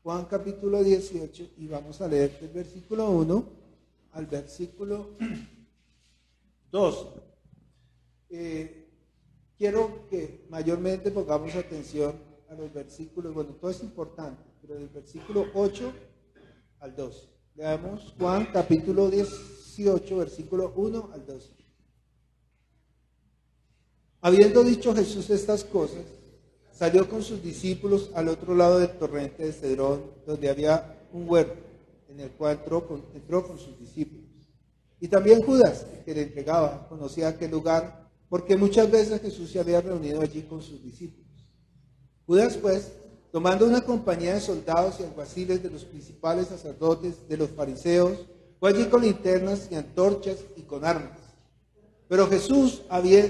Juan capítulo 18 y vamos a leer del versículo 1 al versículo 12. Quiero que mayormente pongamos atención a los versículos, bueno, todo es importante, pero del versículo 8 al 12. Leamos Juan capítulo 18, versículo 1 al 12. Habiendo dicho Jesús estas cosas, salió con sus discípulos al otro lado del torrente de Cedrón, donde había un huerto, en el cual entró con sus discípulos. Y también Judas, que le entregaba, conocía aquel lugar, porque muchas veces Jesús se había reunido allí con sus discípulos. Judas, pues, tomando una compañía de soldados y alguaciles de los principales sacerdotes, de los fariseos, fue allí con linternas y antorchas y con armas. Pero Jesús,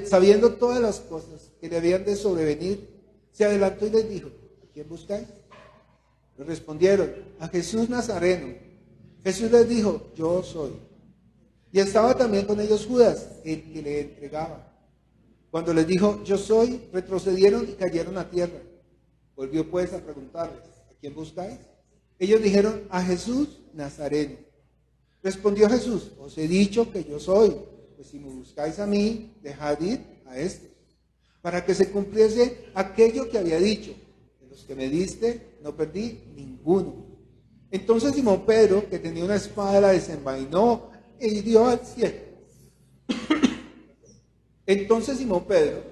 sabiendo todas las cosas que le habían de sobrevenir, se adelantó y les dijo: ¿a quién buscáis? Le respondieron: a Jesús Nazareno. Jesús les dijo: yo soy. Y estaba también con ellos Judas, el que le entregaba. Cuando les dijo: yo soy, retrocedieron y cayeron a tierra. Volvió pues a preguntarles: ¿a quién buscáis? Ellos dijeron: a Jesús Nazareno. Respondió Jesús: os he dicho que yo soy. Pues si me buscáis a mí, dejad ir a estos, para que se cumpliese aquello que había dicho: de los que me diste, no perdí ninguno. Entonces Simón Pedro, que tenía una espada, la desenvainó e hirió al siervo. Entonces Simón Pedro,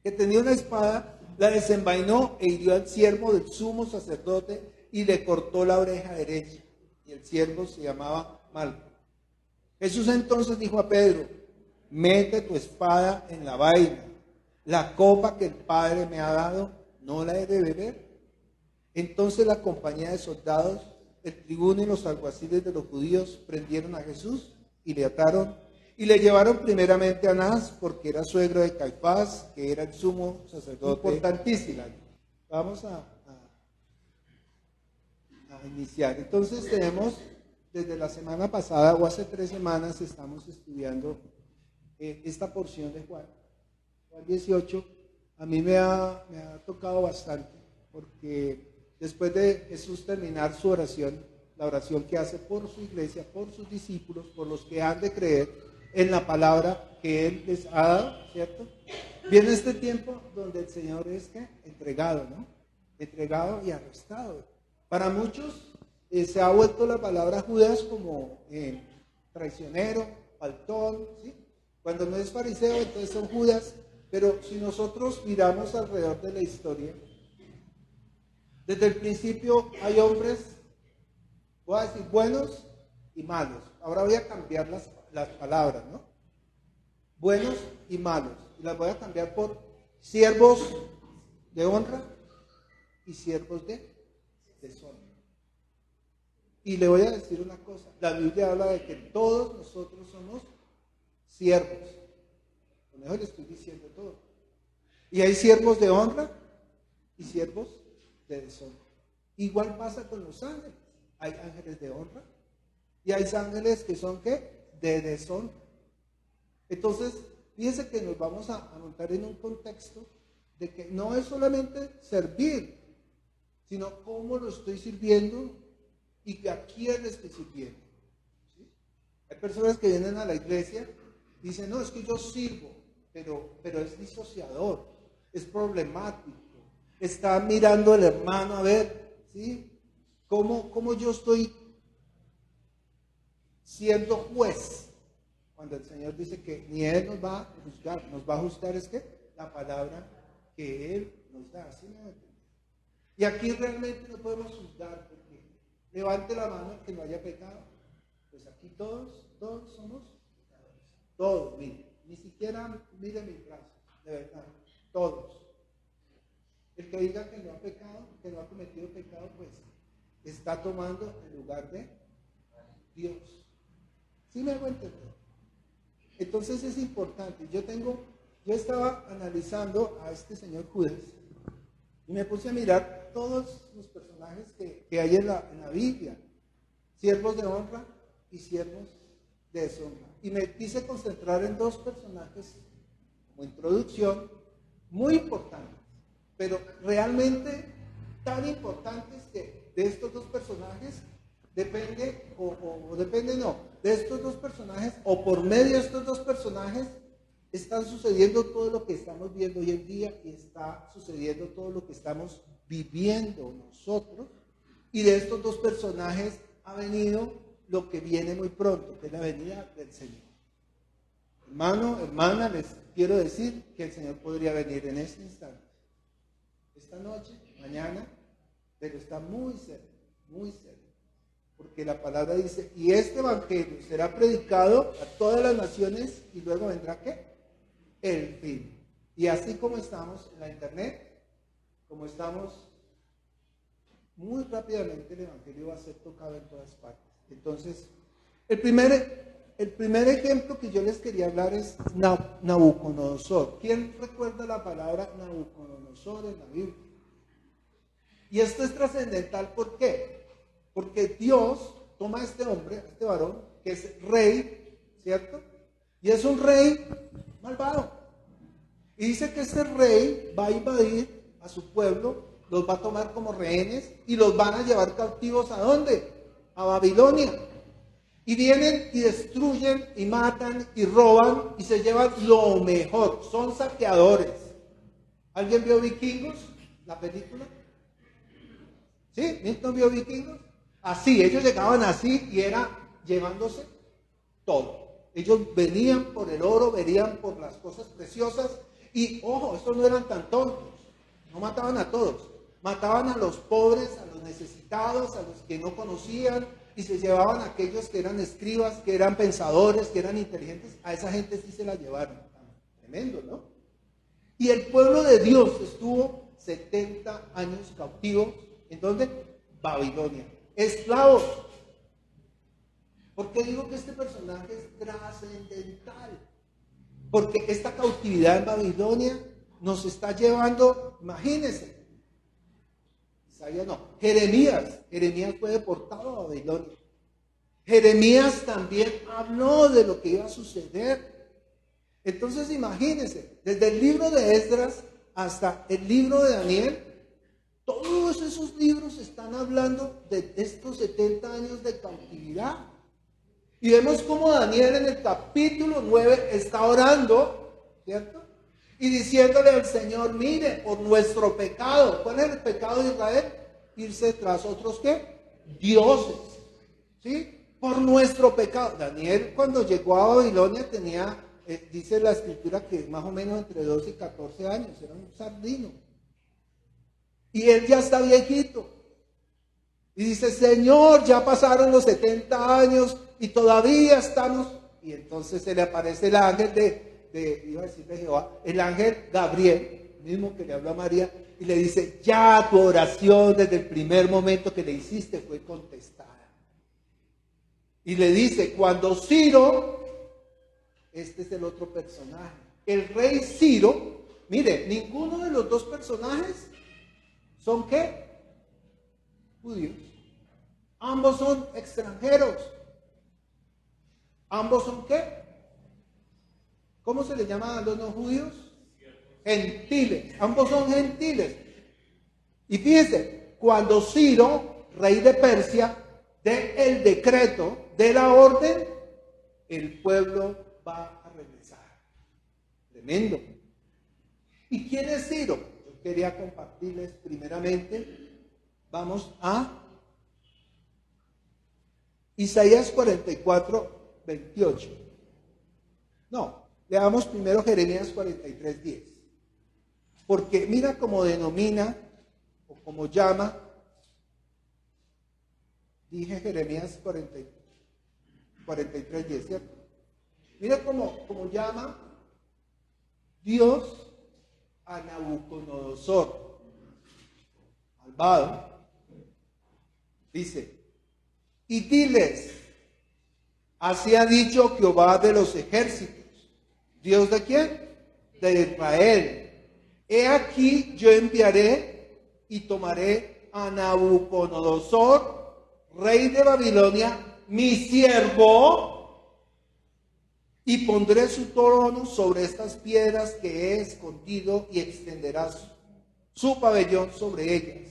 que tenía una espada, la desenvainó e hirió al siervo del sumo sacerdote y le cortó la oreja derecha. Y el siervo se llamaba Malco. Jesús entonces dijo a Pedro: mete tu espada en la vaina. La copa que el Padre me ha dado, ¿no la he de beber? Entonces la compañía de soldados, el tribuno y los alguaciles de los judíos prendieron a Jesús y le ataron y le llevaron primeramente a Anás, porque era suegro de Caifás, que era el sumo sacerdote. Importantísima. Vamos a iniciar. Entonces tenemos, desde la semana pasada o hace 3 semanas, estamos estudiando esta porción de Juan 18. A mí me ha tocado bastante, porque después de Jesús terminar su oración, la oración que hace por su iglesia, por sus discípulos, por los que han de creer en la palabra que Él les ha dado, ¿cierto? Viene este tiempo donde el Señor es entregado, ¿no? Entregado y arrestado. Para muchos se ha vuelto la palabra Judas como traicionero, faltón, ¿sí? Cuando no es fariseo, entonces son Judas. Pero si nosotros miramos alrededor de la historia, desde el principio hay hombres, voy a decir, buenos y malos. Ahora voy a cambiar las palabras, ¿no? Buenos y malos. Y las voy a cambiar por siervos de honra y siervos de deshonra. Y le voy a decir una cosa. La Biblia habla de que todos nosotros somos siervos. A lo mejor le estoy diciendo todo. Y hay siervos de honra y siervos de deshonra. Igual pasa con los ángeles. Hay ángeles de honra y hay ángeles que son ¿qué? De deshonra. Entonces, fíjense que nos vamos a montar en un contexto de que no es solamente servir, sino cómo lo estoy sirviendo y a quién le estoy sirviendo. ¿Sí? Hay personas que vienen a la iglesia y dicen: no, es que yo sirvo, pero es disociador, es problemático, está mirando al hermano a ver, ¿sí? ¿Cómo yo estoy siendo juez? Cuando el Señor dice que ni Él nos va a juzgar, nos va a juzgar es que la palabra que Él nos da, ¿sí me va a entender? Y aquí realmente no podemos juzgar, porque levante la mano el que no haya pecado. Pues aquí todos somos pecadores. Todos, miren, ni siquiera miren mis brazos, de verdad, todos. El que diga que no ha pecado, que no ha cometido pecado, pues está tomando el lugar de Dios. ¿Sí me hago entender? Entonces es importante. Yo estaba analizando a este señor Judas y me puse a mirar todos los personajes que hay en la Biblia, siervos de honra y siervos de deshonra. Y me quise concentrar en 2 personajes como introducción muy importantes, pero realmente tan importantes que de estos dos personajes depende, de estos dos personajes, o por medio de estos dos personajes, están sucediendo todo lo que estamos viendo hoy en día y está sucediendo todo lo que estamos viviendo nosotros. Y de estos dos personajes ha venido lo que viene muy pronto, que es la venida del Señor. Hermano, hermana, les quiero decir que el Señor podría venir en este instante, esta noche, mañana, pero está muy cerca, muy cerca. Porque la palabra dice, y este evangelio será predicado a todas las naciones y luego vendrá ¿qué? El fin. Y así como estamos en la internet, como estamos, muy rápidamente el evangelio va a ser tocado en todas partes. Entonces, el primer ejemplo que yo les quería hablar es Nabucodonosor. ¿Quién recuerda la palabra Nabucodonosor en la Biblia? Y esto es trascendental, ¿por qué? Porque Dios toma a este hombre, a este varón, que es rey, ¿cierto? Y es un rey malvado. Y dice que este rey va a invadir a su pueblo, los va a tomar como rehenes y los van a llevar cautivos ¿a dónde? A Babilonia. Y vienen y destruyen y matan y roban y se llevan lo mejor. Son saqueadores. ¿Alguien vio Vikingos? ¿La película? ¿Sí? ¿Milton vio Vikingos? Así, ellos llegaban así y era llevándose todo. Ellos venían por el oro, venían por las cosas preciosas y, ojo, estos no eran tan tontos, no mataban a todos, mataban a los pobres, a los necesitados, a los que no conocían y se llevaban a aquellos que eran escribas, que eran pensadores, que eran inteligentes, a esa gente sí se la llevaron. Tremendo, ¿no? Y el pueblo de Dios estuvo 70 años cautivo, ¿en dónde? Babilonia. Esclavos. ¿Por qué digo que este personaje es trascendental? Porque esta cautividad en Babilonia nos está llevando, imagínense, Isaías no, Jeremías fue deportado a Babilonia. Jeremías también habló de lo que iba a suceder. Entonces imagínense, desde el libro de Esdras hasta el libro de Daniel, todos esos libros están hablando de estos 70 años de cautividad. Y vemos cómo Daniel en el capítulo 9 está orando, ¿cierto? Y diciéndole al Señor, mire, por nuestro pecado. ¿Cuál es el pecado de Israel? Irse tras otros, ¿qué? Dioses, ¿sí? Por nuestro pecado. Daniel cuando llegó a Babilonia tenía, dice la escritura que más o menos entre 12 y 14 años, era un sardino. Y él ya está viejito. Y dice, Señor, ya pasaron los 70 años y todavía estamos. Y entonces se le aparece el ángel iba a decir de Jehová, el ángel Gabriel, mismo que le habló a María, y le dice, ya tu oración desde el primer momento que le hiciste fue contestada. Y le dice, cuando Ciro, este es el otro personaje, el rey Ciro, mire, ninguno de los dos personajes ¿son qué? Judíos. Ambos son extranjeros. Ambos son qué? ¿Cómo se les llama a los no judíos? Gentiles. Ambos son gentiles. Y fíjense, cuando Ciro, rey de Persia, dé el decreto de la orden, el pueblo va a regresar. Tremendo. ¿Y quién es Ciro? Yo quería compartirles primeramente, vamos a Isaías 44, 28. No, leamos primero Jeremías 43, 10. Porque mira cómo denomina o cómo llama, dije Jeremías 43, 10, ¿cierto? Mira cómo llama Dios a Nabucodonosor, malvado. Dice, y diles, así ha dicho Jehová de los ejércitos. ¿Dios de quién? De Israel. He aquí yo enviaré y tomaré a Nabucodonosor, rey de Babilonia, mi siervo, y pondré su trono sobre estas piedras que he escondido y extenderá su pabellón sobre ellas.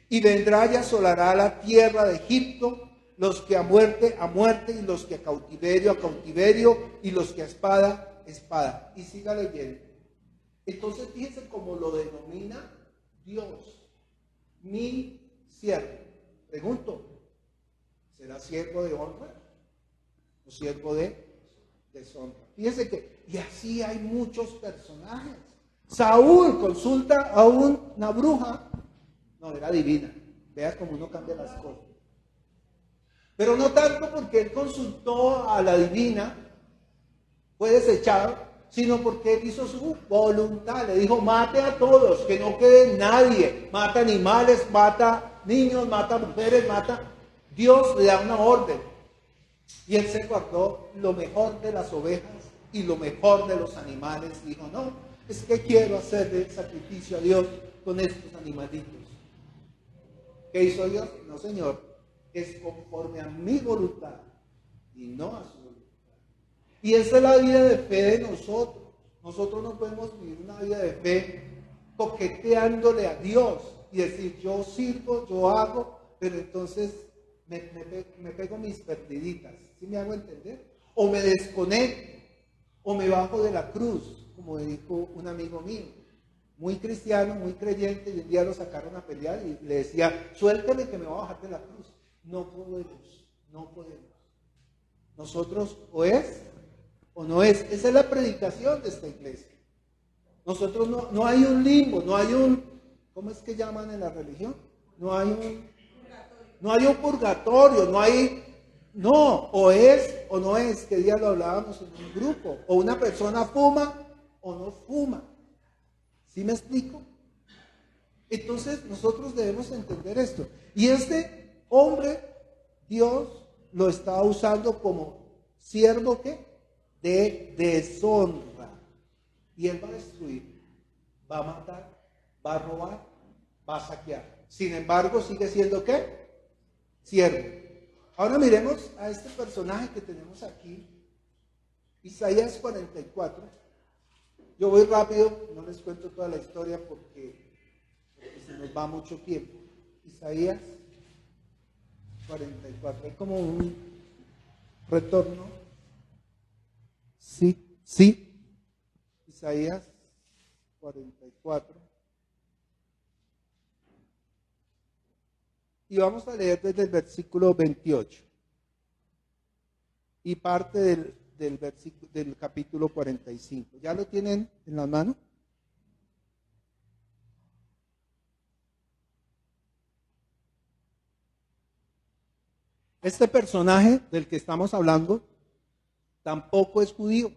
Y vendrá y asolará la tierra de Egipto, los que a muerte, y los que a cautiverio, y los que a espada, espada. Y siga leyendo. Entonces fíjense cómo lo denomina Dios, mi siervo. Pregunto, ¿será siervo de honra o siervo de deshonra? Fíjense que, y así hay muchos personajes. Saúl consulta a una bruja, no, era divina. Vea cómo uno cambia las cosas. Pero no tanto porque él consultó a la divina, fue desechado, sino porque él hizo su voluntad. Le dijo, mate a todos, que no quede nadie. Mata animales, mata niños, mata mujeres, mata. Dios le da una orden. Y él se guardó lo mejor de las ovejas y lo mejor de los animales. Dijo, no, es que quiero hacerle sacrificio a Dios con estos animalitos. ¿Qué hizo Dios? No, Señor, es conforme a mi voluntad y no a su voluntad. Y esa es la vida de fe de nosotros. Nosotros no podemos vivir una vida de fe coqueteándole a Dios y decir, yo sirvo, yo hago, pero entonces me pego mis perdiditas. ¿Sí me hago entender? O me desconecto, o me bajo de la cruz, como dijo un amigo mío, muy cristiano, muy creyente, y un día lo sacaron a pelear y le decía, suélteme que me voy a bajar de la cruz. No podemos, no podemos. Nosotros o es o no es. Esa es la predicación de esta iglesia. Nosotros no hay un limbo, no hay un, ¿cómo es que llaman en la religión? No hay un purgatorio, no, o es o no es, que día lo hablábamos en un grupo, o una persona fuma o no fuma. ¿Sí me explico? Entonces nosotros debemos entender esto. Y este hombre, Dios lo está usando como siervo ¿qué? De deshonra. Y él va a destruir, va a matar, va a robar, va a saquear. Sin embargo, sigue siendo ¿qué? Siervo. Ahora miremos a este personaje que tenemos aquí, Isaías 44. Yo voy rápido, no les cuento toda la historia porque se nos va mucho tiempo. Isaías 44, hay como un retorno. Sí. Isaías 44. Y vamos a leer desde el versículo 28 y parte del capítulo 45. ¿Ya lo tienen en la mano? Este personaje del que estamos hablando tampoco es judío.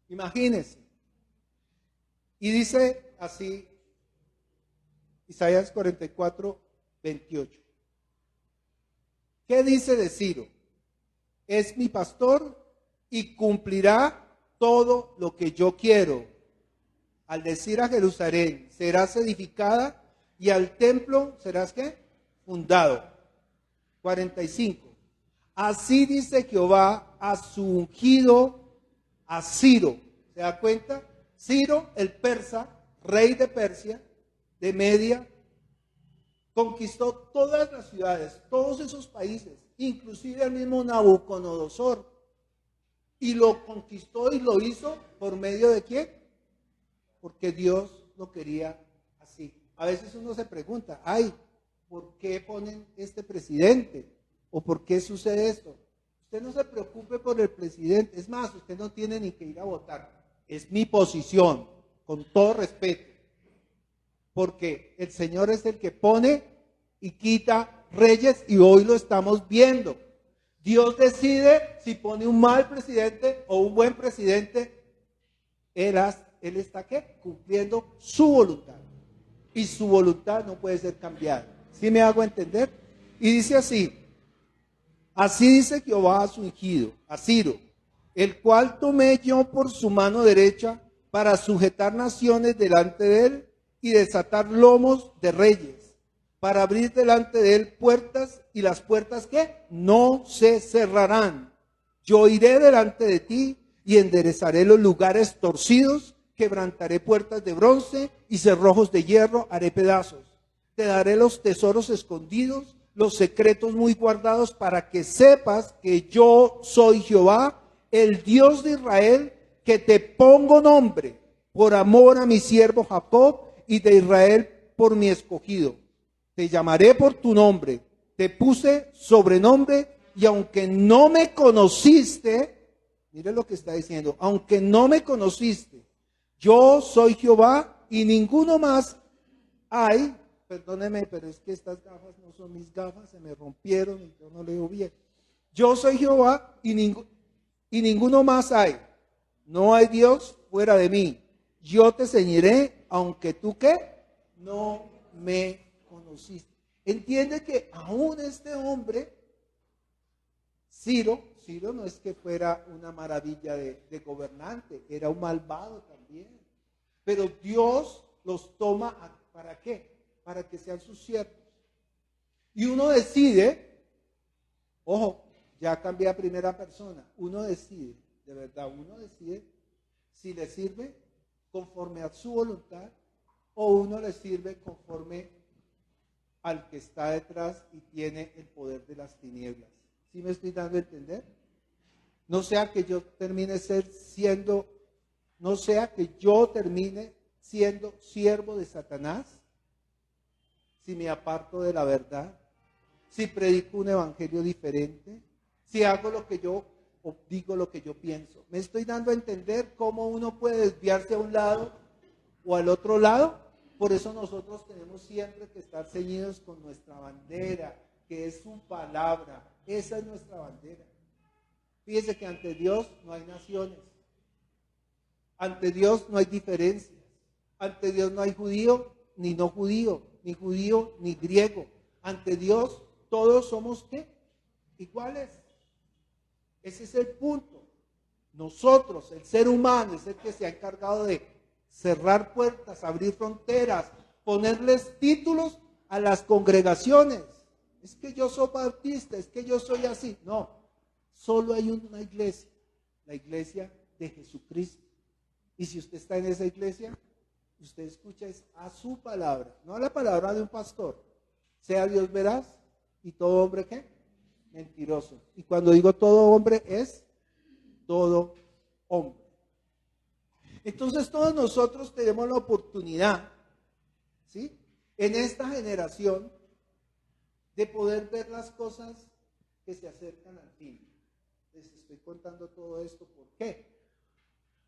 Imagínense. Y dice así, Isaías 44, 28. ¿Qué dice de Ciro? Es mi pastor y cumplirá todo lo que yo quiero. Al decir a Jerusalén, serás edificada, y al templo serás ¿qué? Fundado. 45. Así dice Jehová a su ungido, a Ciro. ¿Se da cuenta? Ciro, el persa, rey de Persia, de Media, conquistó todas las ciudades, todos esos países, inclusive el mismo Nabucodonosor, y lo conquistó y lo hizo por medio de ¿quién? Porque Dios lo quería así. A veces uno se pregunta, ¿por qué ponen este presidente? ¿O por qué sucede esto? Usted no se preocupe por el presidente, es más, usted no tiene ni que ir a votar. Es mi posición, con todo respeto. Porque el Señor es el que pone y quita reyes y hoy lo estamos viendo. Dios decide si pone un mal presidente o un buen presidente. Él está ¿qué? Cumpliendo su voluntad. Y su voluntad no puede ser cambiada. ¿Sí me hago entender? Y dice así. Así dice Jehová a su ungido, a Ciro, el cual tomé yo por su mano derecha para sujetar naciones delante de él y desatar lomos de reyes, para abrir delante de él puertas, y las puertas ¿qué? No se cerrarán. Yo iré delante de ti y enderezaré los lugares torcidos quebrantaré puertas de bronce y cerrojos de hierro haré pedazos. Te daré los tesoros escondidos, los secretos muy guardados, para que sepas que yo soy Jehová, el Dios de Israel, que te pongo nombre por amor a mi siervo Jacob y de Israel por mi escogido. Te llamaré por tu nombre, te puse sobrenombre, y aunque no me conociste, mire lo que está diciendo, aunque no me conociste, yo soy Jehová y ninguno más hay. Perdóneme, pero es que estas gafas no son mis gafas, se me rompieron y yo no leo bien. Yo soy Jehová y ninguno más hay. No hay Dios fuera de mí. Yo te ceñiré, aunque tú ¿qué? No me conociste. Entiende que aún este hombre, Ciro no es que fuera una maravilla de gobernante, era un malvado también. Pero Dios los toma, ¿para qué? Para que sean sus siervos. Y uno decide, ojo, ya cambié a primera persona, uno decide, de verdad, uno decide si le sirve conforme a su voluntad o uno le sirve conforme al que está detrás y tiene el poder de las tinieblas. ¿Sí me estoy dando a entender? No sea que yo termine siendo siervo de Satanás, si me aparto de la verdad, si predico un evangelio diferente, si hago lo que yo o digo lo que yo pienso. ¿Me estoy dando a entender cómo uno puede desviarse a un lado o al otro lado? Por eso nosotros tenemos siempre que estar ceñidos con nuestra bandera, que es su palabra. Esa es nuestra bandera. Fíjese que ante Dios no hay naciones. Ante Dios no hay diferencias. Ante Dios no hay judío ni no judío, ni judío ni griego. Ante Dios todos somos ¿qué? Iguales. Ese es el punto. Nosotros, el ser humano, es el que se ha encargado de cerrar puertas, abrir fronteras, ponerles títulos a las congregaciones. Es que yo soy bautista, es que yo soy así. No, solo hay una iglesia, la iglesia de Jesucristo. Y si usted está en esa iglesia, usted escucha es a su palabra, no a la palabra de un pastor. Sea Dios veraz y todo hombre ¿qué? Mentiroso. Y cuando digo todo hombre es todo hombre. Entonces todos nosotros tenemos la oportunidad, ¿sí? En esta generación de poder ver las cosas que se acercan al fin. Les estoy contando todo esto, ¿por qué?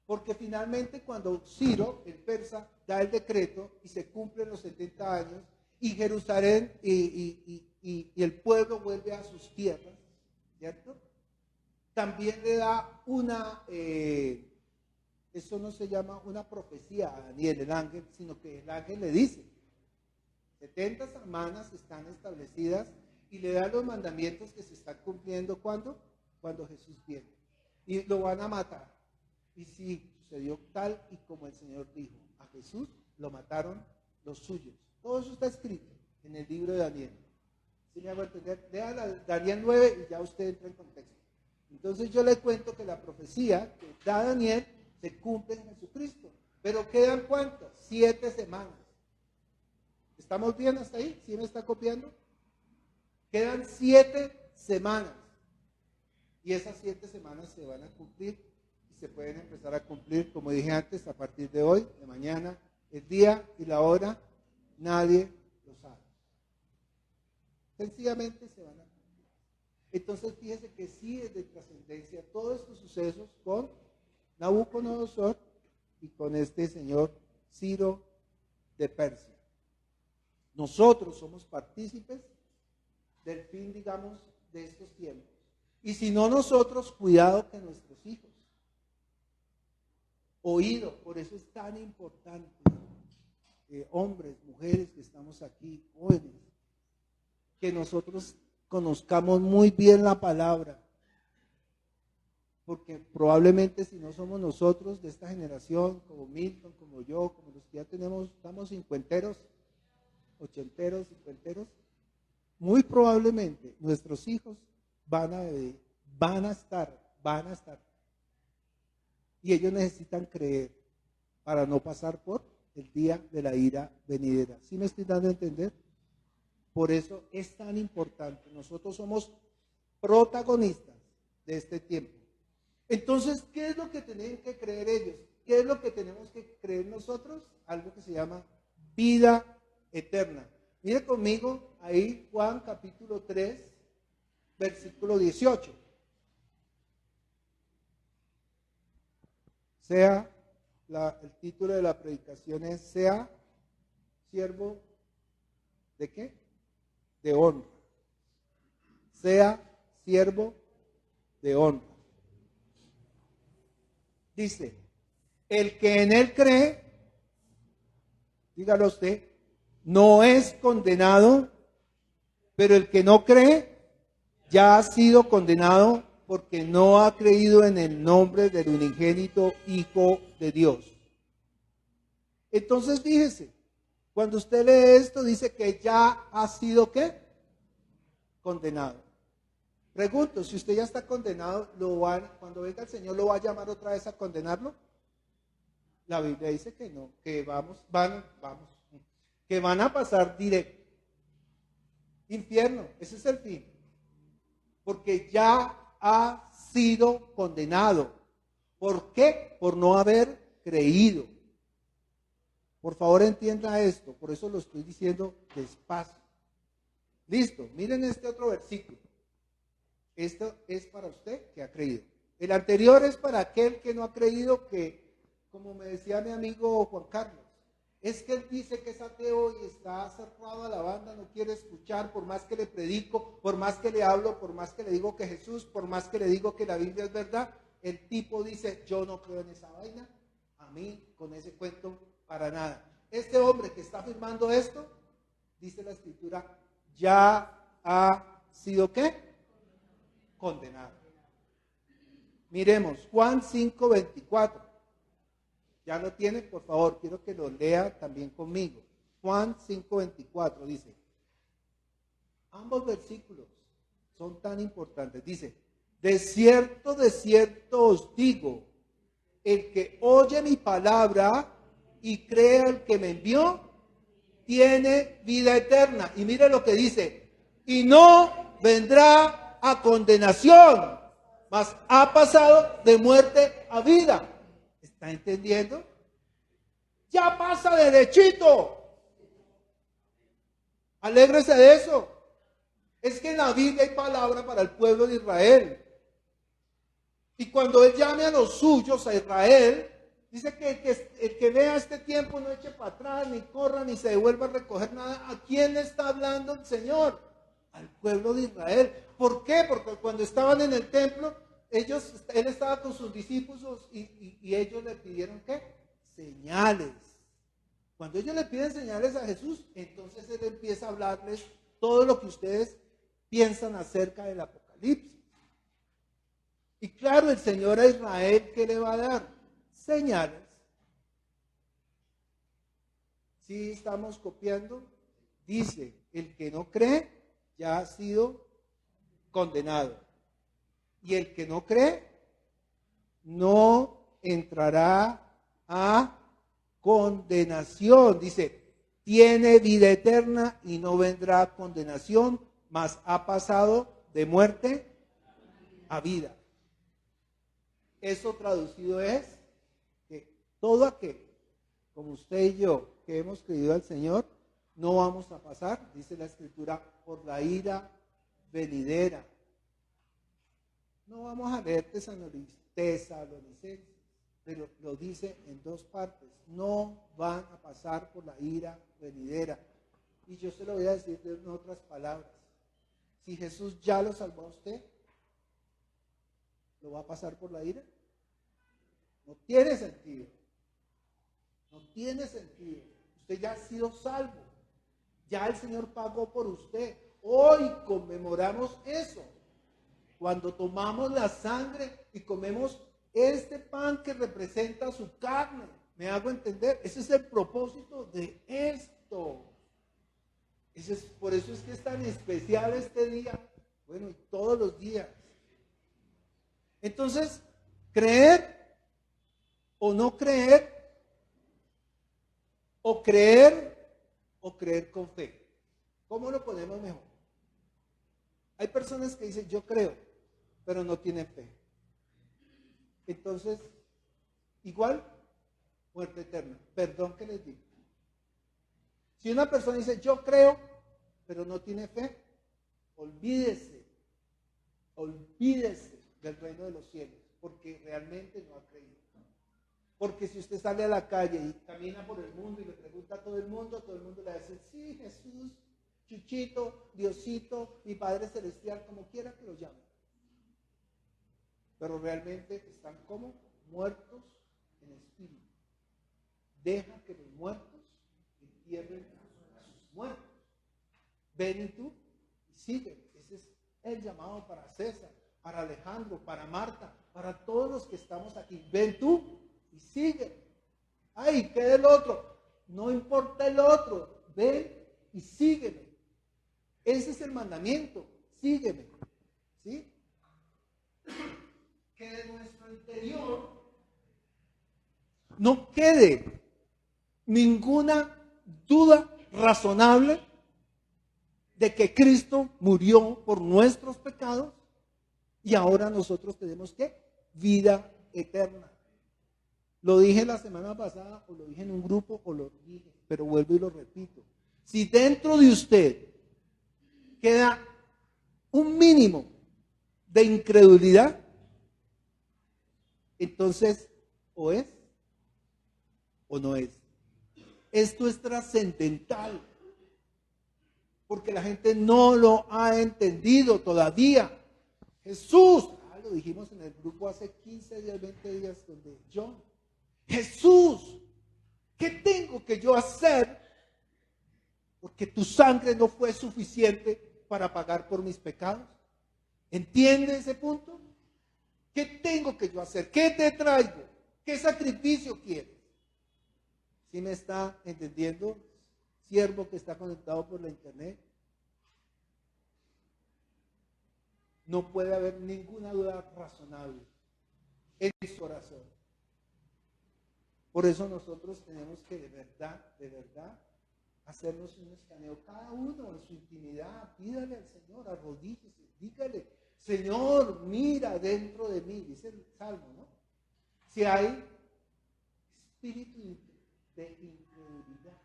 Porque finalmente cuando Ciro, el persa, da el decreto y se cumplen los 70 años y Jerusalén y el pueblo vuelve a sus tierras, ¿cierto? También le da eso no se llama una profecía a Daniel, el ángel, sino que el ángel le dice, 70 semanas están establecidas y le da los mandamientos que se están cumpliendo ¿cuándo? Cuando Jesús viene. Y lo van a matar. Y sí, sucedió tal y como el Señor dijo. A Jesús lo mataron los suyos. Todo eso está escrito en el libro de Daniel. ¿Sí me hago entender? Lea Daniel 9 y ya usted entra en contexto. Entonces yo le cuento que la profecía que da Daniel se cumple en Jesucristo. Pero quedan ¿cuántas? 7 semanas. ¿Estamos bien hasta ahí? ¿Sí me está copiando? Quedan 7 semanas. Y esas 7 semanas se van a cumplir y se pueden empezar a cumplir, como dije antes, a partir de hoy, de mañana, el día y la hora, nadie lo sabe. Sencillamente se van a cumplir. Entonces fíjese que sí es de trascendencia todos estos sucesos con Nabucodonosor y con este señor Ciro de Persia. Nosotros somos partícipes del fin, digamos, de estos tiempos. Y si no nosotros, cuidado que nuestros hijos. Oído, por eso es tan importante, hombres, mujeres que estamos aquí, jóvenes, que nosotros conozcamos muy bien la palabra. Porque probablemente si no somos nosotros de esta generación, como Milton, como yo, como los que ya estamos cincuenteros, ochenteros, cincuenteros, muy probablemente nuestros hijos van a estar. Y ellos necesitan creer para no pasar por el día de la ira venidera. ¿Sí me estoy dando a entender? Por eso es tan importante. Nosotros somos protagonistas de este tiempo. Entonces, ¿qué es lo que tienen que creer ellos? ¿Qué es lo que tenemos que creer nosotros? Algo que se llama vida eterna. Mire conmigo ahí Juan capítulo 3, versículo 18. El título de la predicación es sea siervo ¿de qué? De honra. Sea siervo de honra. Dice, el que en él cree, dígalo usted, no es condenado, pero el que no cree ya ha sido condenado porque no ha creído en el nombre del unigénito Hijo de Dios. Entonces fíjese, cuando usted lee esto dice que ya ha sido ¿qué? Condenado. Pregunto, si usted ya está condenado, cuando venga el Señor, ¿lo va a llamar otra vez a condenarlo? La Biblia dice que no, que que van a pasar directo. Infierno, ese es el fin. Porque ya ha sido condenado. ¿Por qué? Por no haber creído. Por favor entienda esto, por eso lo estoy diciendo despacio. Listo, miren este otro versículo. Esto es para usted que ha creído. El anterior es para aquel que no ha creído, que, como me decía mi amigo Juan Carlos, es que él dice que es ateo y está cerrado a la banda, no quiere escuchar, por más que le predico, por más que le hablo, por más que le digo que Jesús, por más que le digo que la Biblia es verdad, el tipo dice, yo no creo en esa vaina, a mí con ese cuento para nada. Este hombre que está afirmando esto, dice la Escritura, ya ha sido ¿qué? Condenado. Miremos, Juan 5:24. ¿Ya lo tiene? Por favor, quiero que lo lea también conmigo. Juan 5:24 dice, ambos versículos son tan importantes. Dice, de cierto os digo, el que oye mi palabra y cree al que me envió, tiene vida eterna. Y mire lo que dice, y no vendrá a condenación, mas ha pasado de muerte a vida. ¿Está entendiendo? Ya pasa derechito. Alégrese de eso. Es que en la Biblia hay palabra para el pueblo de Israel. Y cuando Él llame a los suyos, a Israel, dice que el que vea este tiempo no eche para atrás, ni corra, ni se devuelva a recoger nada. ¿A quién le está hablando el Señor? Al pueblo de Israel. ¿Por qué? Porque cuando estaban en el templo, Él estaba con sus discípulos y ellos le pidieron ¿qué? Señales. Cuando ellos le piden señales a Jesús, entonces Él empieza a hablarles todo lo que ustedes piensan acerca del Apocalipsis. Y claro, el Señor a Israel, ¿qué le va a dar? Señales. ¿Sí estamos copiando? Dice, el que no cree ya ha sido condenado. Y el que no cree no entrará a condenación. Dice, tiene vida eterna y no vendrá a condenación, mas ha pasado de muerte a vida. Eso traducido es que todo aquel, como usted y yo, que hemos creído al Señor, no vamos a pasar, dice la Escritura, por la ira venidera. No vamos a leer Tesalonicenses, pero lo dice en dos partes. No van a pasar por la ira venidera. Y yo se lo voy a decir en otras palabras. Si Jesús ya lo salvó a usted, ¿lo va a pasar por la ira? No tiene sentido. No tiene sentido. Usted ya ha sido salvo. Ya el Señor pagó por usted. Hoy conmemoramos eso. Cuando tomamos la sangre y comemos este pan que representa su carne. ¿Me hago entender? Ese es el propósito de esto. Por eso es que es tan especial este día. Bueno, y todos los días. Entonces, creer o no creer O creer con fe. ¿Cómo lo ponemos mejor? Hay personas que dicen, yo creo, pero no tienen fe. Entonces, igual, muerte eterna. Perdón que les digo. Si una persona dice, yo creo, pero no tiene fe, olvídese del reino de los cielos, porque realmente no ha creído. Porque si usted sale a la calle y camina por el mundo y le pregunta a todo el mundo le va a decir, sí, Jesús, Chuchito, Diosito, mi Padre Celestial, como quiera que lo llame. Pero realmente están como muertos en espíritu. Deja que los muertos entierren a sus muertos. Ven y tú y sigue. Ese es el llamado para César, para Alejandro, para Marta, para todos los que estamos aquí. Ven tú y sigue. Ay, ¿qué del otro? No importa el otro. Ven y sígueme. Ese es el mandamiento. Sígueme. ¿Sí? Que de nuestro interior no quede ninguna duda razonable de que Cristo murió por nuestros pecados y ahora nosotros tenemos ¿qué? Vida eterna. Lo dije la semana pasada, o lo dije en un grupo, o lo dije, pero vuelvo y lo repito. Si dentro de usted queda un mínimo de incredulidad, entonces o es o no es. Esto es trascendental, porque la gente no lo ha entendido todavía. Jesús, lo dijimos en el grupo hace 15 días, 20 días, donde Jesús, ¿qué tengo que yo hacer? Porque tu sangre no fue suficiente para pagar por mis pecados. ¿Entiende ese punto? ¿Qué tengo que yo hacer? ¿Qué te traigo? ¿Qué sacrificio quieres? ¿Sí me está entendiendo, siervo que está conectado por la internet? No puede haber ninguna duda razonable en su corazón. Por eso nosotros tenemos que de verdad, hacernos un escaneo, cada uno en su intimidad. Pídale al Señor, arrodíllese, dígale, Señor, mira dentro de mí, dice el Salmo, ¿no? Si hay espíritu de incredulidad,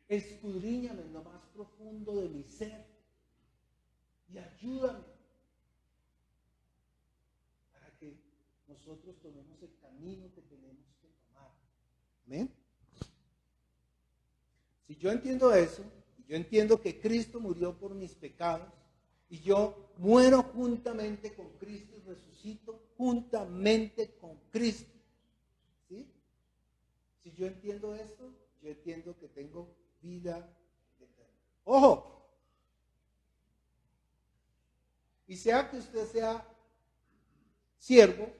escudriñame en lo más profundo de mi ser y ayúdame para que nosotros tomemos el camino que tenemos que tomar. ¿Amén? Si yo entiendo eso, yo entiendo que Cristo murió por mis pecados y yo muero juntamente con Cristo y resucito juntamente con Cristo. ¿Sí? Si yo entiendo esto, yo entiendo que tengo vida eterna. ¡Ojo! Y sea que usted sea siervo,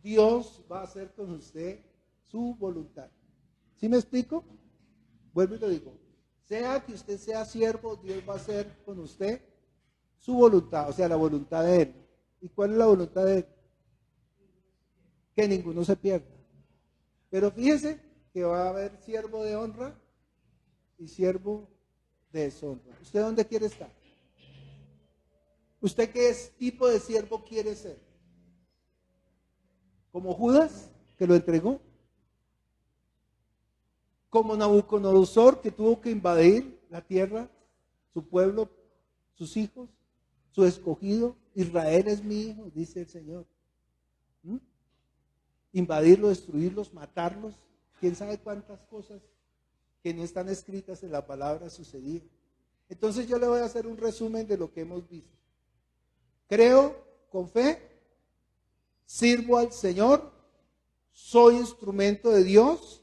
Dios va a hacer con usted su voluntad. ¿Sí me explico? Vuelvo y lo digo. Sea que usted sea siervo, Dios va a hacer con usted su voluntad, o sea, la voluntad de Él. ¿Y cuál es la voluntad de Él? Que ninguno se pierda. Pero fíjese que va a haber siervo de honra y siervo de deshonra. ¿Usted dónde quiere estar? ¿Usted qué tipo de siervo quiere ser? ¿Como Judas, que lo entregó? ¿Como Nabucodonosor, que tuvo que invadir la tierra, su pueblo, sus hijos, su escogido? Israel es mi hijo, dice el Señor. Invadirlos, destruirlos, matarlos, quién sabe cuántas cosas que no están escritas en la palabra sucedieron. Entonces yo le voy a hacer un resumen de lo que hemos visto. Creo con fe, sirvo al Señor, soy instrumento de Dios,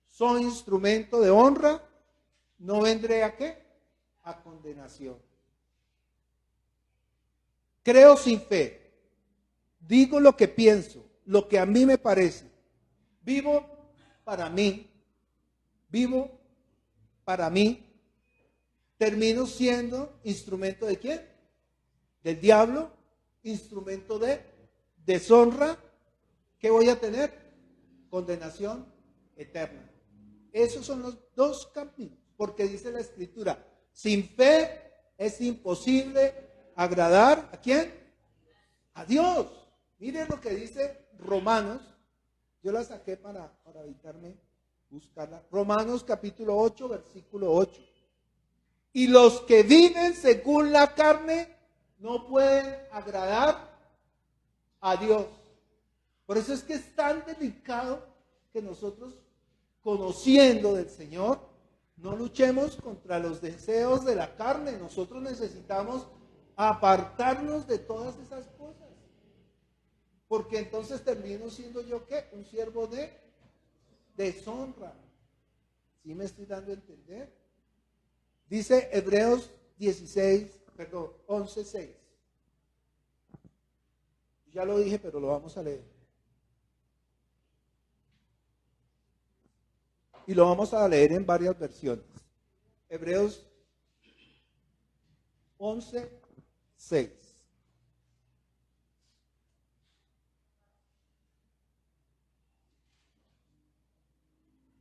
soy instrumento de honra, no vendré ¿a qué? A condenación. Creo sin fe, digo lo que pienso, lo que a mí me parece, vivo para mí, termino siendo instrumento de ¿quién? Del diablo, instrumento de deshonra. ¿Qué voy a tener? condenación eterna. Esos son los dos caminos, porque dice la Escritura, sin fe es imposible agradar ¿a quién? A Dios. Miren lo que dice Romanos, yo la saqué para evitarme buscarla. Romanos capítulo 8, versículo 8. Y los que viven según la carne no pueden agradar a Dios. Por eso es que es tan delicado que nosotros, conociendo del Señor, no luchemos contra los deseos de la carne. Nosotros necesitamos apartarnos de todas esas cosas. Porque entonces termino siendo yo, ¿qué? Un siervo de deshonra. ¿Sí me estoy dando a entender? Dice Hebreos 11:6. Ya lo dije, pero lo vamos a leer. Y lo vamos a leer en varias versiones. Hebreos 11:6.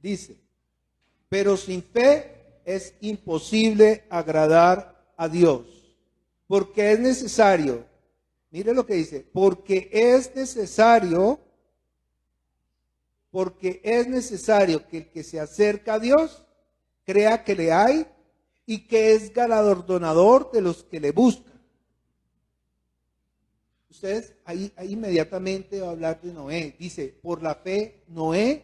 Dice, pero sin fe es imposible agradar a Dios, porque es necesario, mire lo que dice, porque es necesario que el que se acerca a Dios crea que le hay y que es galardonador de los que le buscan. Ustedes ahí inmediatamente va a hablar de Noé. Dice, por la fe Noé,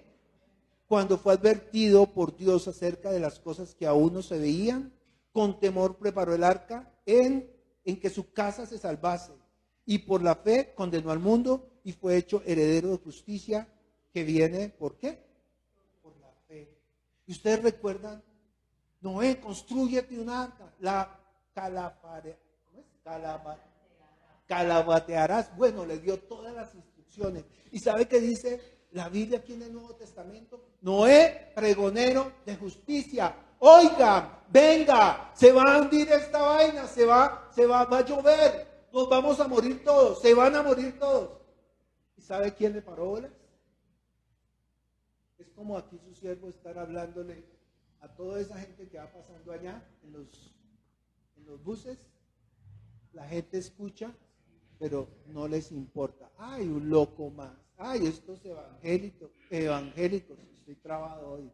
cuando fue advertido por Dios acerca de las cosas que aún no se veían, con temor preparó el arca en que su casa se salvase. Y por la fe condenó al mundo y fue hecho heredero de justicia que viene, ¿por qué? Por la fe. Y ustedes recuerdan, Noé, constrúyete un arca, la calabatearás. Bueno, le dio todas las instrucciones. ¿Y sabe qué dice la Biblia aquí en el Nuevo Testamento? Noé, pregonero de justicia. Oigan, venga, se va a hundir esta vaina, va a llover, nos vamos a morir todos, se van a morir todos. ¿Y sabe quién le paró bolas? Es como aquí su siervo estar hablándole a toda esa gente que va pasando allá en los buses. La gente escucha, pero no les importa. Ay, un loco más. Ay, estos evangélicos, estoy trabado hoy.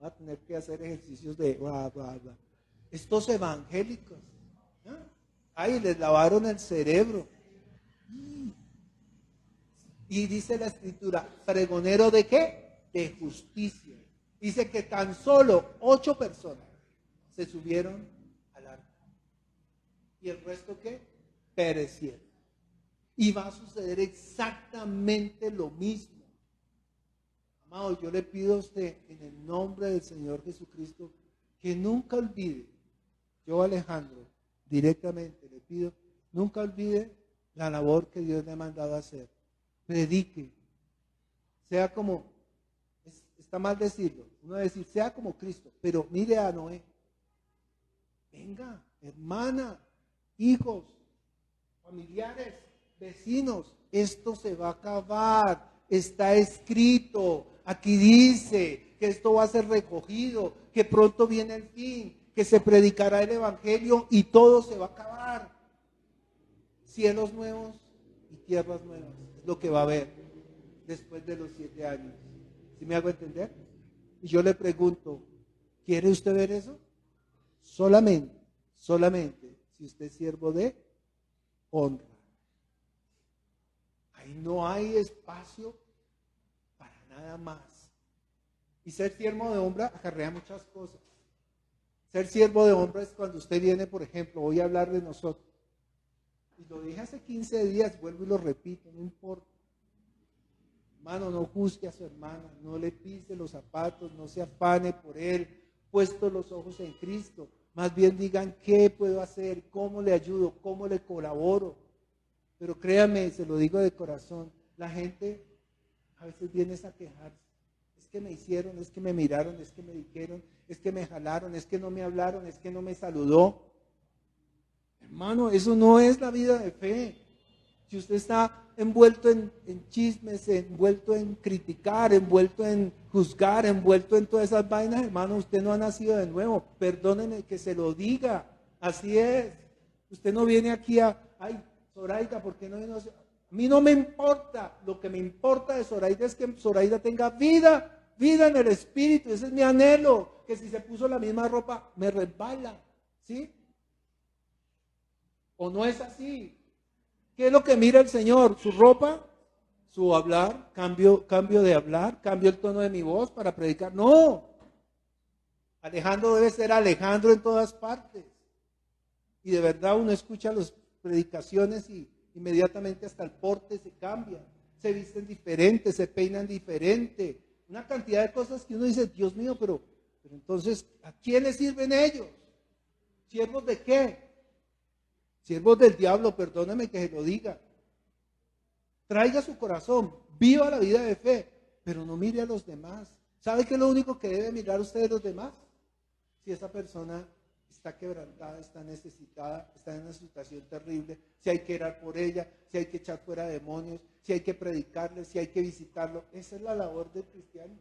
Va a tener que hacer ejercicios de estos evangélicos. Ay, les lavaron el cerebro. Y dice la Escritura, pregonero ¿de qué? De justicia. Dice que tan solo 8 personas se subieron al arca. ¿Y el resto qué? Perecieron. Y va a suceder exactamente lo mismo. Amado, yo le pido a usted, en el nombre del Señor Jesucristo, que nunca olvide, yo Alejandro, directamente le pido, nunca olvide la labor que Dios le ha mandado a hacer. Predique. Sea como, está mal decirlo, uno va a decir, sea como Cristo, pero mire a Noé. Venga, hermana, hijos, familiares, vecinos, esto se va a acabar, está escrito, aquí dice que esto va a ser recogido, que pronto viene el fin, que se predicará el evangelio y todo se va a acabar. Cielos nuevos y tierras nuevas, es lo que va a haber después de los 7 años. ¿Sí me hago entender? Y yo le pregunto, ¿quiere usted ver eso? Solamente si usted es siervo de honra. Ahí no hay espacio para nada más. Y ser siervo de honra acarrea muchas cosas. Ser siervo de honra es cuando usted viene, por ejemplo, voy a hablar de nosotros. Y lo dije hace 15 días, vuelvo y lo repito, no importa. Hermano, no juzgue a su hermana, no le pise los zapatos, no se afane por él, puestos los ojos en Cristo. Más bien digan qué puedo hacer, cómo le ayudo, cómo le colaboro. Pero créame, se lo digo de corazón, la gente a veces viene a quejarse. Es que me hicieron, es que me miraron, es que me dijeron, es que me jalaron, es que no me hablaron, es que no me saludó. Hermano, eso no es la vida de fe. Si usted está envuelto en chismes, envuelto en criticar, envuelto en juzgar, envuelto en todas esas vainas, hermano, usted no ha nacido de nuevo. Perdóneme que se lo diga. Así es. Usted no viene aquí ay, Zoraida, ¿por qué no vino? A mí no me importa. Lo que me importa de Zoraida es que Zoraida tenga vida en el espíritu. Ese es mi anhelo. Que si se puso la misma ropa, me resbala. ¿Sí? ¿O no es así? ¿Qué es lo que mira el Señor? ¿Su ropa? ¿Su hablar? ¿Cambio de hablar? ¿Cambio el tono de mi voz para predicar? No. Alejandro debe ser Alejandro en todas partes. Y de verdad uno escucha las predicaciones y inmediatamente hasta el porte se cambia. Se visten diferente, se peinan diferente. Una cantidad de cosas que uno dice, Dios mío, pero entonces, ¿a quién le sirven ellos? ¿Siervos de qué? Siervos del diablo, perdóname que se lo diga. Traiga su corazón, viva la vida de fe, pero no mire a los demás. ¿Sabe qué es lo único que debe mirar usted de los demás? Si esa persona está quebrantada, está necesitada, está en una situación terrible, si hay que orar por ella, si hay que echar fuera demonios, si hay que predicarle, si hay que visitarlo. Esa es la labor del cristiano.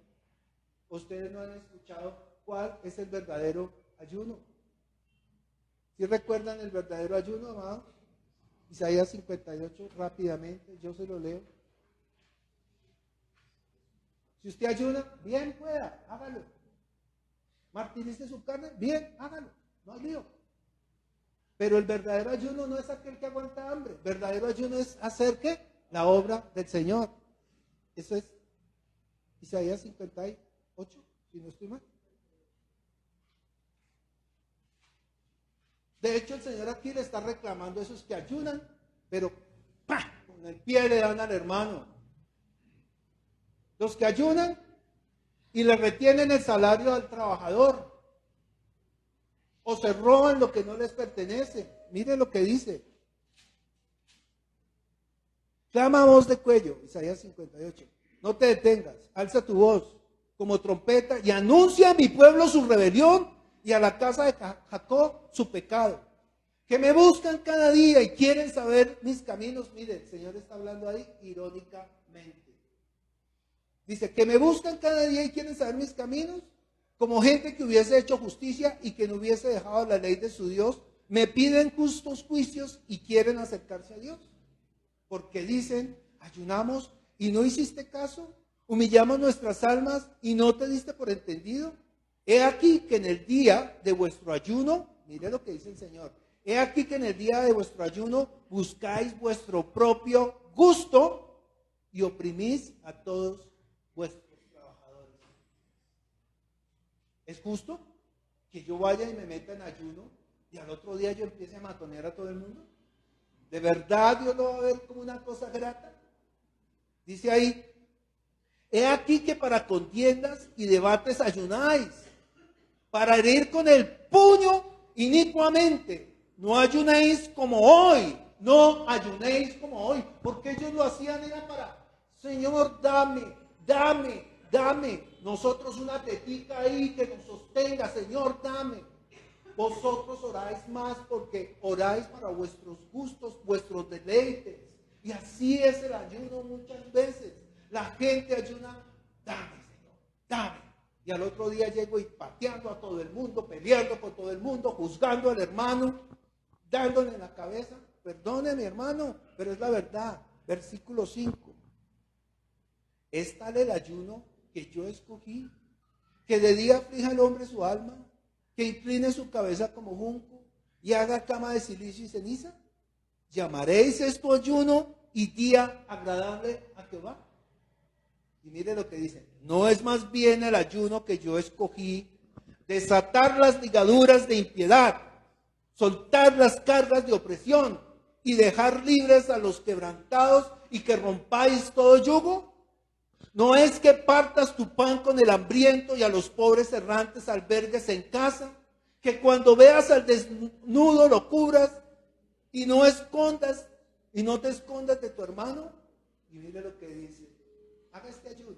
Ustedes no han escuchado cuál es el verdadero ayuno. ¿Sí recuerdan el verdadero ayuno, amado? Isaías 58, rápidamente, yo se lo leo. Si usted ayuna, bien pueda, hágalo. Martirice su carne, bien, hágalo, no hay lío. Pero el verdadero ayuno no es aquel que aguanta hambre. El verdadero ayuno es hacer ¿qué? La obra del Señor. Eso es Isaías 58, si no estoy mal. De hecho, el Señor aquí le está reclamando a esos que ayunan, pero ¡pah!, con el pie le dan al hermano. Los que ayunan y le retienen el salario al trabajador, o se roban lo que no les pertenece. Mire lo que dice. Clama a voz de cuello, Isaías 58. No te detengas, alza tu voz como trompeta y anuncia a mi pueblo su rebelión y a la casa de Jacob su pecado, que me buscan cada día y quieren saber mis caminos. Mire, el Señor está hablando ahí irónicamente. Dice, que me buscan cada día y quieren saber mis caminos, como gente que hubiese hecho justicia y que no hubiese dejado la ley de su Dios, me piden justos juicios y quieren acercarse a Dios. Porque dicen, ayunamos y no hiciste caso, humillamos nuestras almas y no te diste por entendido. He aquí que en el día de vuestro ayuno, mire lo que dice el Señor, he aquí que en el día de vuestro ayuno buscáis vuestro propio gusto y oprimís a todos vuestros trabajadores. ¿Es justo que yo vaya y me meta en ayuno y al otro día yo empiece a matonear a todo el mundo? ¿De verdad Dios lo va a ver como una cosa grata? Dice ahí, he aquí que para contiendas y debates ayunáis, para herir con el puño inicuamente. No ayunéis como hoy, no ayunéis como hoy, porque ellos lo hacían era para, Señor, dame. Nosotros una tetica ahí que nos sostenga, Señor, dame. Vosotros oráis más porque oráis para vuestros gustos, vuestros deleites. Y así es el ayuno muchas veces. La gente ayuna, dame, Señor, dame. Y al otro día llego y pateando a todo el mundo, peleando con todo el mundo, juzgando al hermano, dándole en la cabeza. Perdone, mi hermano, pero es la verdad. Versículo 5. ¿Es tal el ayuno que yo escogí? Que de día aflija el hombre su alma, que incline su cabeza como junco y haga cama de silicio y ceniza. ¿Llamaréis esto ayuno y día agradable a Jehová? Y mire lo que dice, ¿no es más bien el ayuno que yo escogí, desatar las ligaduras de impiedad, soltar las cargas de opresión y dejar libres a los quebrantados y que rompáis todo yugo? ¿No es que partas tu pan con el hambriento y a los pobres errantes albergues en casa? Que cuando veas al desnudo lo cubras y no te escondas de tu hermano. Y mire lo que dice, haga este ayuno.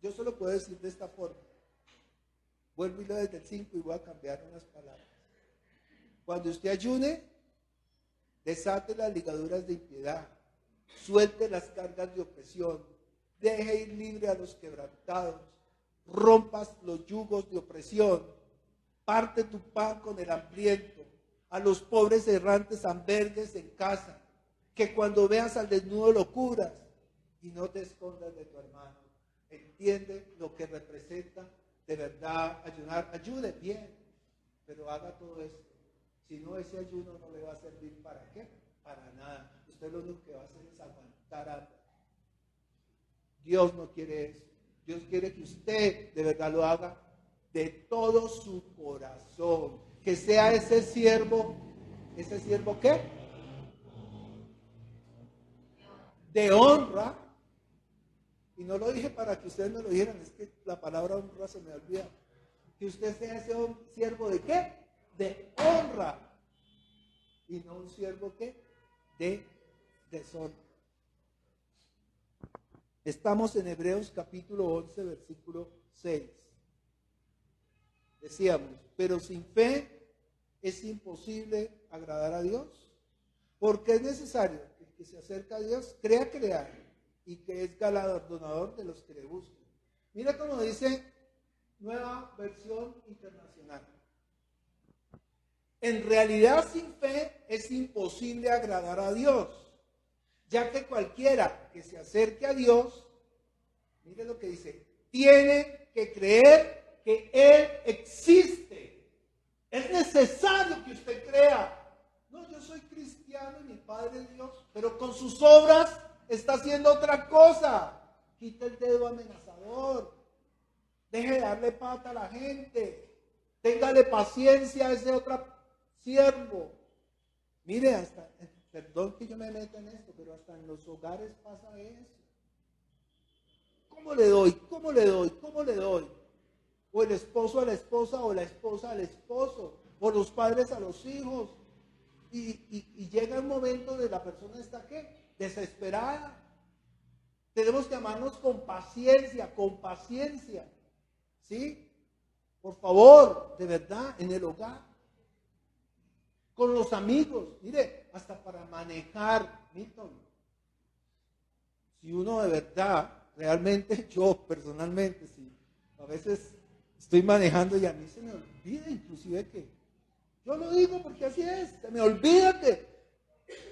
Yo solo puedo decir de esta forma. Vuelvo y leo desde el 5 y voy a cambiar unas palabras. Cuando usted ayune, desate las ligaduras de impiedad, suelte las cargas de opresión, deje ir libre a los quebrantados, rompas los yugos de opresión, parte tu pan con el hambriento, a los pobres errantes albergues en casa, que cuando veas al desnudo lo cubras y no te escondas de tu hermano. Entiende lo que representa de verdad ayunar. Ayude bien, pero haga todo esto. Si no, ese ayuno no le va a servir para qué, para nada. Usted lo único que va a hacer es aguantar hambre. Dios no quiere eso. Dios quiere que usted de verdad lo haga de todo su corazón. Que sea ese siervo ¿qué? De honra. Y no lo dije para que ustedes me lo dijeran, es que la palabra honra se me olvida. Que usted sea ese siervo de qué? De honra. Y no un siervo ¿qué? De deshonra. Estamos en Hebreos capítulo 11, versículo 6. Decíamos, pero sin fe es imposible agradar a Dios, porque es necesario que el que se acerca a Dios crea crear y que es galardonador de los que le buscan. Mira cómo dice Nueva Versión Internacional. En realidad sin fe es imposible agradar a Dios, ya que cualquiera que se acerque a Dios, mire lo que dice, tiene que creer que Él existe. Es necesario que usted crea. No, yo soy cristiano y mi Padre es Dios, pero con sus obras está haciendo otra cosa. Quita el dedo amenazador. Deje de darle pata a la gente. Téngale paciencia a ese otro siervo. Mire, hasta, perdón que yo me meta en esto, pero hasta en los hogares pasa eso. ¿Cómo le doy? ¿Cómo le doy? ¿Cómo le doy? O el esposo a la esposa, o la esposa al esposo, o los padres a los hijos. Y llega un momento de la persona está ¿qué? Desesperada. Tenemos que amarnos con paciencia, ¿sí? Por favor, de verdad, en el hogar. Con los amigos, mire, hasta para manejar, Milton. Si uno de verdad, realmente, yo personalmente, si a veces estoy manejando y a mí se me olvida inclusive que, yo lo digo porque así es, se me olvida que,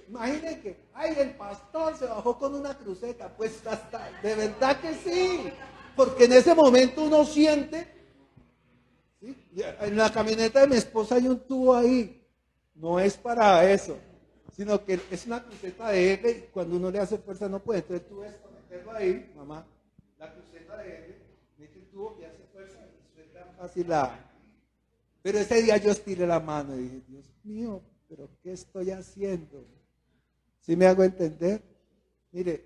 imaginen que, ay, el pastor se bajó con una cruceta, pues hasta, de verdad que sí, porque en ese momento uno siente, ¿sí? En la camioneta de mi esposa hay un tubo ahí, no es para eso, sino que es una cruceta de L y cuando uno le hace fuerza no puede, entonces tú ves para meterlo ahí, mamá, la cruceta de L, mete el tubo y hace fuerza y suelta fácil la... Pero ese día yo estiré la mano y dije, Dios mío, ¿pero qué estoy haciendo? ¿Sí me hago entender? Mire,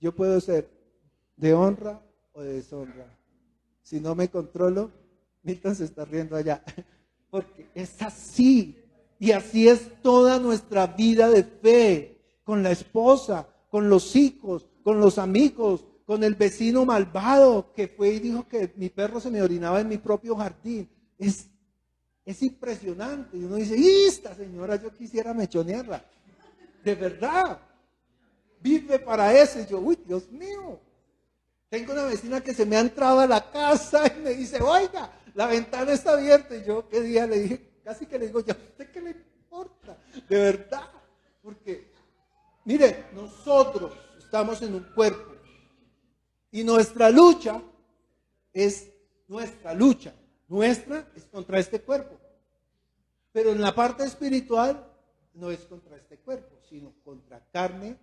yo puedo ser de honra o de deshonra. Si no me controlo, Milton se está riendo allá, porque es así. Y así es toda nuestra vida de fe, con la esposa, con los hijos, con los amigos, con el vecino malvado que fue y dijo que mi perro se me orinaba en mi propio jardín. Es impresionante. Y uno dice, esta señora yo quisiera mechonearla. De verdad. Vive para eso. Y yo, uy, Dios mío. Tengo una vecina que se me ha entrado a la casa y me dice, oiga, la ventana está abierta. Y yo, ¿qué día? Le dije, casi que le digo, ¿ya a usted qué le importa? De verdad. Porque, mire, nosotros estamos en un cuerpo. Y nuestra lucha es nuestra lucha. Nuestra es contra este cuerpo. Pero en la parte espiritual no es contra este cuerpo, sino contra carne.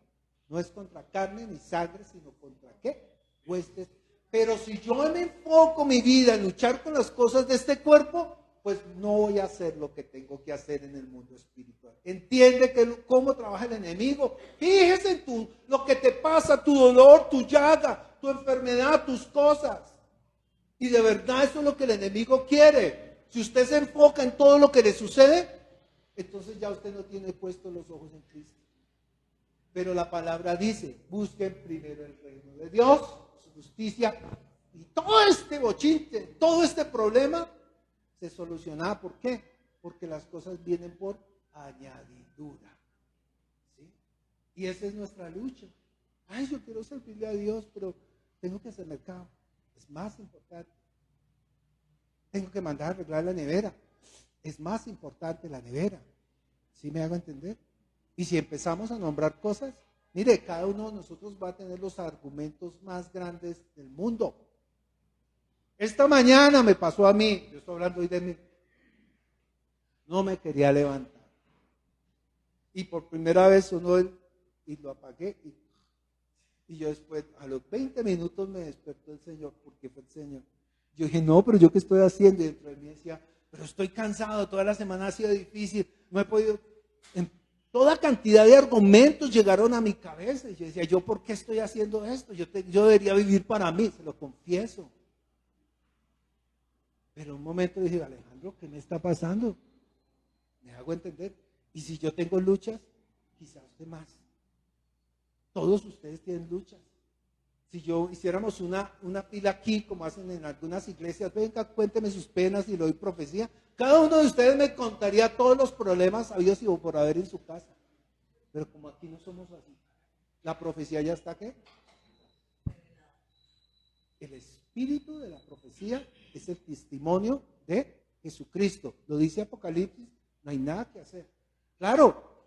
No es contra carne ni sangre, sino contra ¿qué? Huestes. Pero si yo me enfoco mi vida en luchar con las cosas de este cuerpo, pues no voy a hacer lo que tengo que hacer en el mundo espiritual. Entiende cómo trabaja el enemigo. Fíjese en lo que te pasa, tu dolor, tu llaga, tu enfermedad, tus cosas. Y de verdad eso es lo que el enemigo quiere. Si usted se enfoca en todo lo que le sucede, entonces ya usted no tiene puestos los ojos en Cristo. Pero la palabra dice, busquen primero el reino de Dios, su justicia, y todo este bochinche, todo este problema se soluciona. ¿Por qué? Porque las cosas vienen por añadidura. ¿Sí? Y esa es nuestra lucha. Ay, yo quiero servirle a Dios, pero tengo que hacer mercado. Es más importante. Tengo que mandar a arreglar la nevera. Es más importante la nevera. ¿Sí me hago entender? Y si empezamos a nombrar cosas, mire, cada uno de nosotros va a tener los argumentos más grandes del mundo. Esta mañana me pasó a mí, yo estoy hablando hoy de mí, no me quería levantar. Y por primera vez sonó y lo apagué. Y yo después, a los 20 minutos me despertó el Señor, porque fue el Señor. Yo dije, no, pero ¿yo qué estoy haciendo? Y dentro de mí decía, pero estoy cansado, toda la semana ha sido difícil, no he podido. Toda cantidad de argumentos llegaron a mi cabeza. Y yo decía, ¿yo por qué estoy haciendo esto? Yo debería vivir para mí, se lo confieso. Pero un momento dije, Alejandro, ¿qué me está pasando? ¿Me hago entender? Y si yo tengo luchas, quizás usted más. Todos ustedes tienen luchas. Si yo hiciéramos una pila aquí, como hacen en algunas iglesias, venga, cuénteme sus penas y le doy profecía. Cada uno de ustedes me contaría todos los problemas habidos y por haber en su casa. Pero como aquí no somos así, la profecía ya está, ¿qué? El espíritu de la profecía es el testimonio de Jesucristo. Lo dice Apocalipsis, no hay nada que hacer. Claro,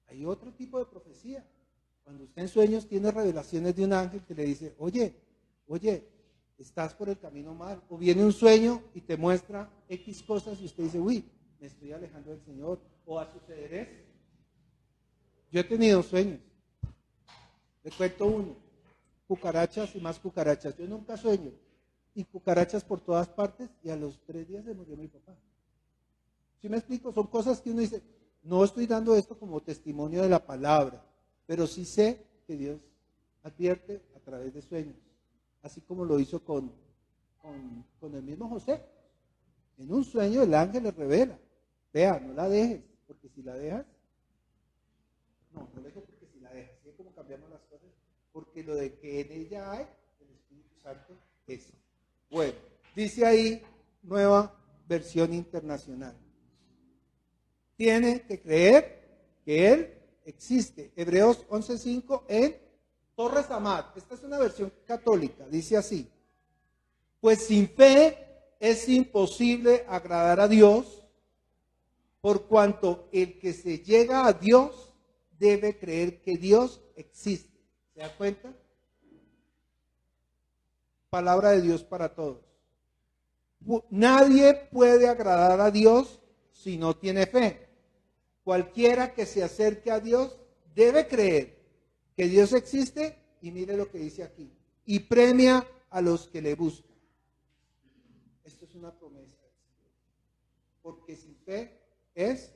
hay otro tipo de profecía. Cuando usted en sueños tiene revelaciones de un ángel que le dice, oye, estás por el camino mal. O viene un sueño y te muestra X cosas y usted dice, uy, me estoy alejando del Señor. O a suceder eso. Yo he tenido sueños. Le cuento uno. Cucarachas y más cucarachas. Yo nunca sueño. Y cucarachas por todas partes y a los 3 días se murió mi papá. ¿Sí me explico? Son cosas que uno dice, no estoy dando esto como testimonio de la palabra. Pero sí sé que Dios advierte a través de sueños, así como lo hizo con el mismo José. En un sueño el ángel le revela, vea, no la dejes, porque si la dejas, no la dejo porque si la dejas, ¿sí? Como cambiamos las cosas, porque lo de que en ella hay, el Espíritu Santo es. Bueno, dice ahí, nueva versión internacional. Tiene que creer que Él existe. Hebreos 11:5 en Torres Amat. Esta es una versión católica. Dice así: pues sin fe es imposible agradar a Dios, por cuanto el que se llega a Dios debe creer que Dios existe. ¿Se da cuenta? Palabra de Dios para todos. Nadie puede agradar a Dios si no tiene fe. Cualquiera que se acerque a Dios debe creer que Dios existe, y mire lo que dice aquí, y premia a los que le buscan. Esto es una promesa, porque sin fe es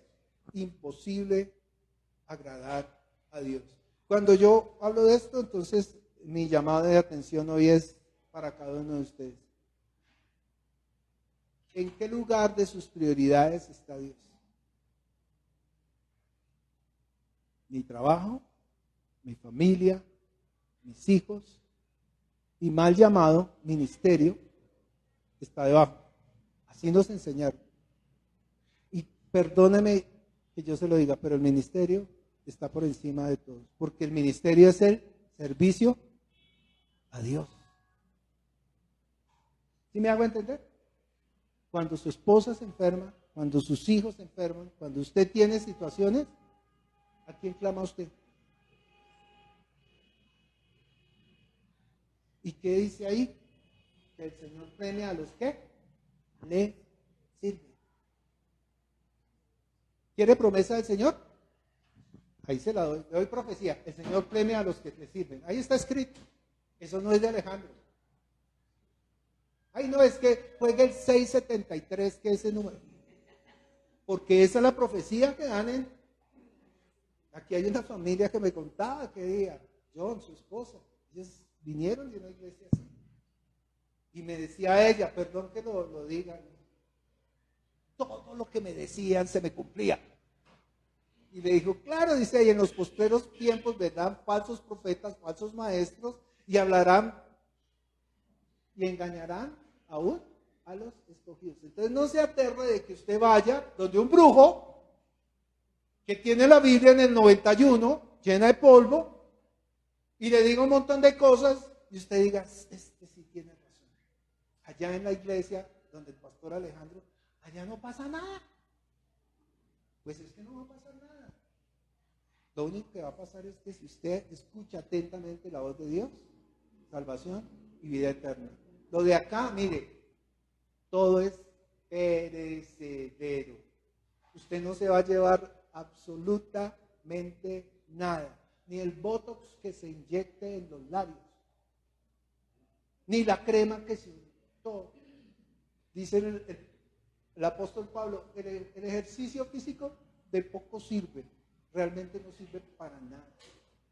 imposible agradar a Dios. Cuando yo hablo de esto, entonces mi llamada de atención hoy es para cada uno de ustedes. ¿En qué lugar de sus prioridades está Dios? Mi trabajo, mi familia, mis hijos y mal llamado ministerio está debajo. Así nos enseñaron. Y perdóneme que yo se lo diga, pero el ministerio está por encima de todos, porque el ministerio es el servicio a Dios. ¿Sí me hago entender? Cuando su esposa se enferma, cuando sus hijos se enferman, cuando usted tiene situaciones, ¿a quién clama usted? ¿Y qué dice ahí? Que el Señor premia a los que le sirven. ¿Quiere promesa del Señor? Ahí se la doy. Le doy profecía. El Señor premia a los que le sirven. Ahí está escrito. Eso no es de Alejandro. Ay, no, es que juegue el 673, que es ese número. Porque esa es la profecía que dan en... Aquí hay una familia que me contaba que día, John, su esposa, ellos vinieron de una iglesia así. Y me decía ella, perdón que lo diga, todo lo que me decían se me cumplía. Y le dijo, claro, dice ella, en los postreros tiempos vendrán falsos profetas, falsos maestros, y hablarán y engañarán aún a los escogidos. Entonces no se aterre de que usted vaya donde un brujo que tiene la Biblia en el 91, llena de polvo, y le diga un montón de cosas, y usted diga, este sí tiene razón. Allá en la iglesia, donde el pastor Alejandro, allá no pasa nada. Pues es que no va a pasar nada. Lo único que va a pasar es que si usted escucha atentamente la voz de Dios, salvación y vida eterna. Lo de acá, mire, todo es perecedero. Usted no se va a llevar absolutamente nada. Ni el botox que se inyecte en los labios. Ni la crema que se untó. Dice el apóstol Pablo, el ejercicio físico de poco sirve. Realmente no sirve para nada.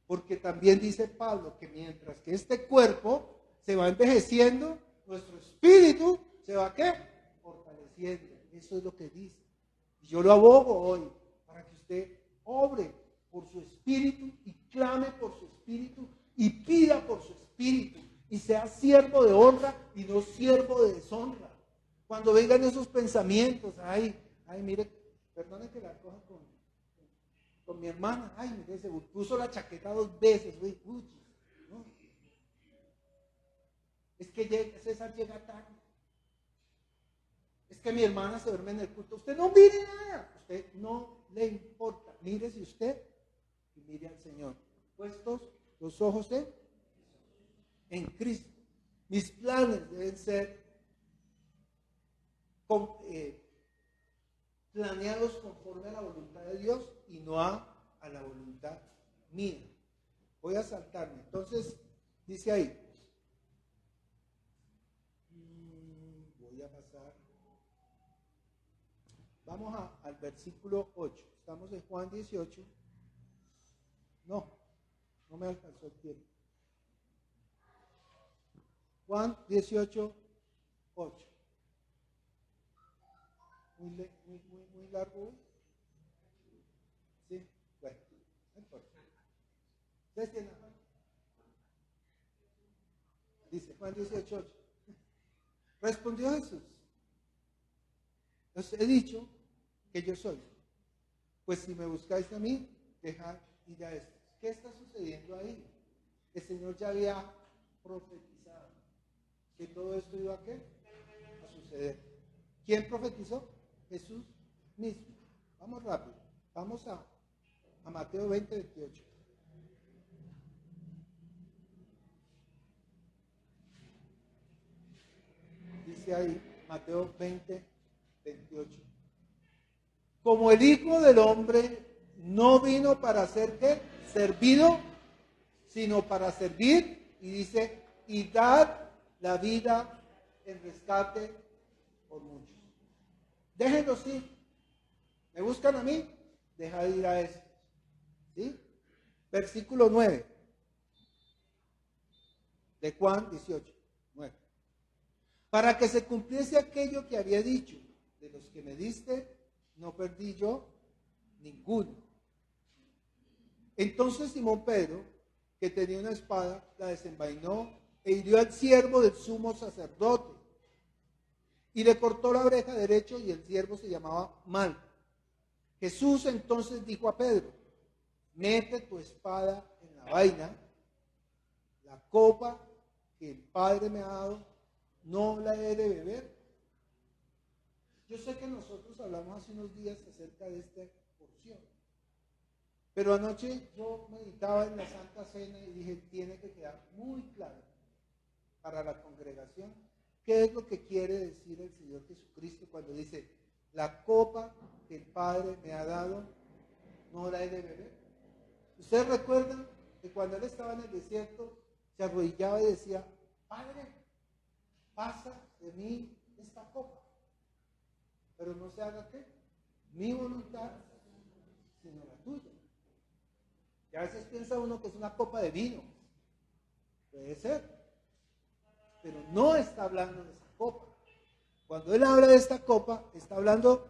Porque también dice Pablo que mientras que este cuerpo se va envejeciendo, nuestro espíritu se va ¿qué? Fortaleciendo. Eso es lo que dice. Y yo lo abogo hoy para que usted obre por su espíritu y clame por su espíritu y pida por su espíritu y sea siervo de honra y no siervo de deshonra. Cuando vengan esos pensamientos, ay, mire, perdone que la coja con mi hermana, ay, mire, se puso la chaqueta 2 veces, uy, ¿no? Es que César llega tarde. Es que mi hermana se duerme en el culto. Usted no mire nada, usted no le importa. Mírese usted y mire al Señor. Puestos los ojos en Cristo. Mis planes deben ser planeados conforme a la voluntad de Dios y no a la voluntad mía. Voy a saltarme. Entonces, dice ahí. Voy a pasar. Vamos al versículo 8. Estamos en Juan 18. No me alcanzó el tiempo. Juan 18, 8. Muy largo. Sí, bueno, no importa. ¿Ustedes tienen Juan? Dice Juan 18, 8. Respondió Jesús: os he dicho que yo soy. Pues si me buscáis a mí, dejad ir a estos. ¿Qué está sucediendo ahí? El Señor ya había profetizado que todo esto iba a suceder. ¿Quién profetizó? Jesús mismo. Vamos rápido. Vamos a Mateo 20, 28. Dice ahí, Mateo 20, 28. Como el Hijo del Hombre no vino para ser ¿qué? Servido, sino para servir, y dice, y dar la vida en rescate por muchos. Déjenlos ir. ¿Me buscan a mí? Deja de ir a estos. ¿Sí? Versículo 9 de Juan 18, 9. Para que se cumpliese aquello que había dicho, de los que me diste, no perdí yo ninguno. Entonces Simón Pedro, que tenía una espada, la desenvainó e hirió al siervo del sumo sacerdote y le cortó la oreja derecha, y el siervo se llamaba Malco. Jesús entonces dijo a Pedro: mete tu espada en la vaina, la copa que el Padre me ha dado, no la he de beber. Yo sé que nosotros hablamos hace unos días acerca de esta porción, pero anoche yo meditaba en la Santa Cena y dije, tiene que quedar muy claro para la congregación qué es lo que quiere decir el Señor Jesucristo cuando dice, la copa que el Padre me ha dado, no la he de beber. ¿Ustedes recuerdan que cuando Él estaba en el desierto, se arrodillaba y decía, Padre, pasa de mí esta copa, pero no se haga ¿qué? Mi voluntad, sino la tuya? Y a veces piensa uno que es una copa de vino. Puede ser. Pero no está hablando de esa copa. Cuando Él habla de esta copa, está hablando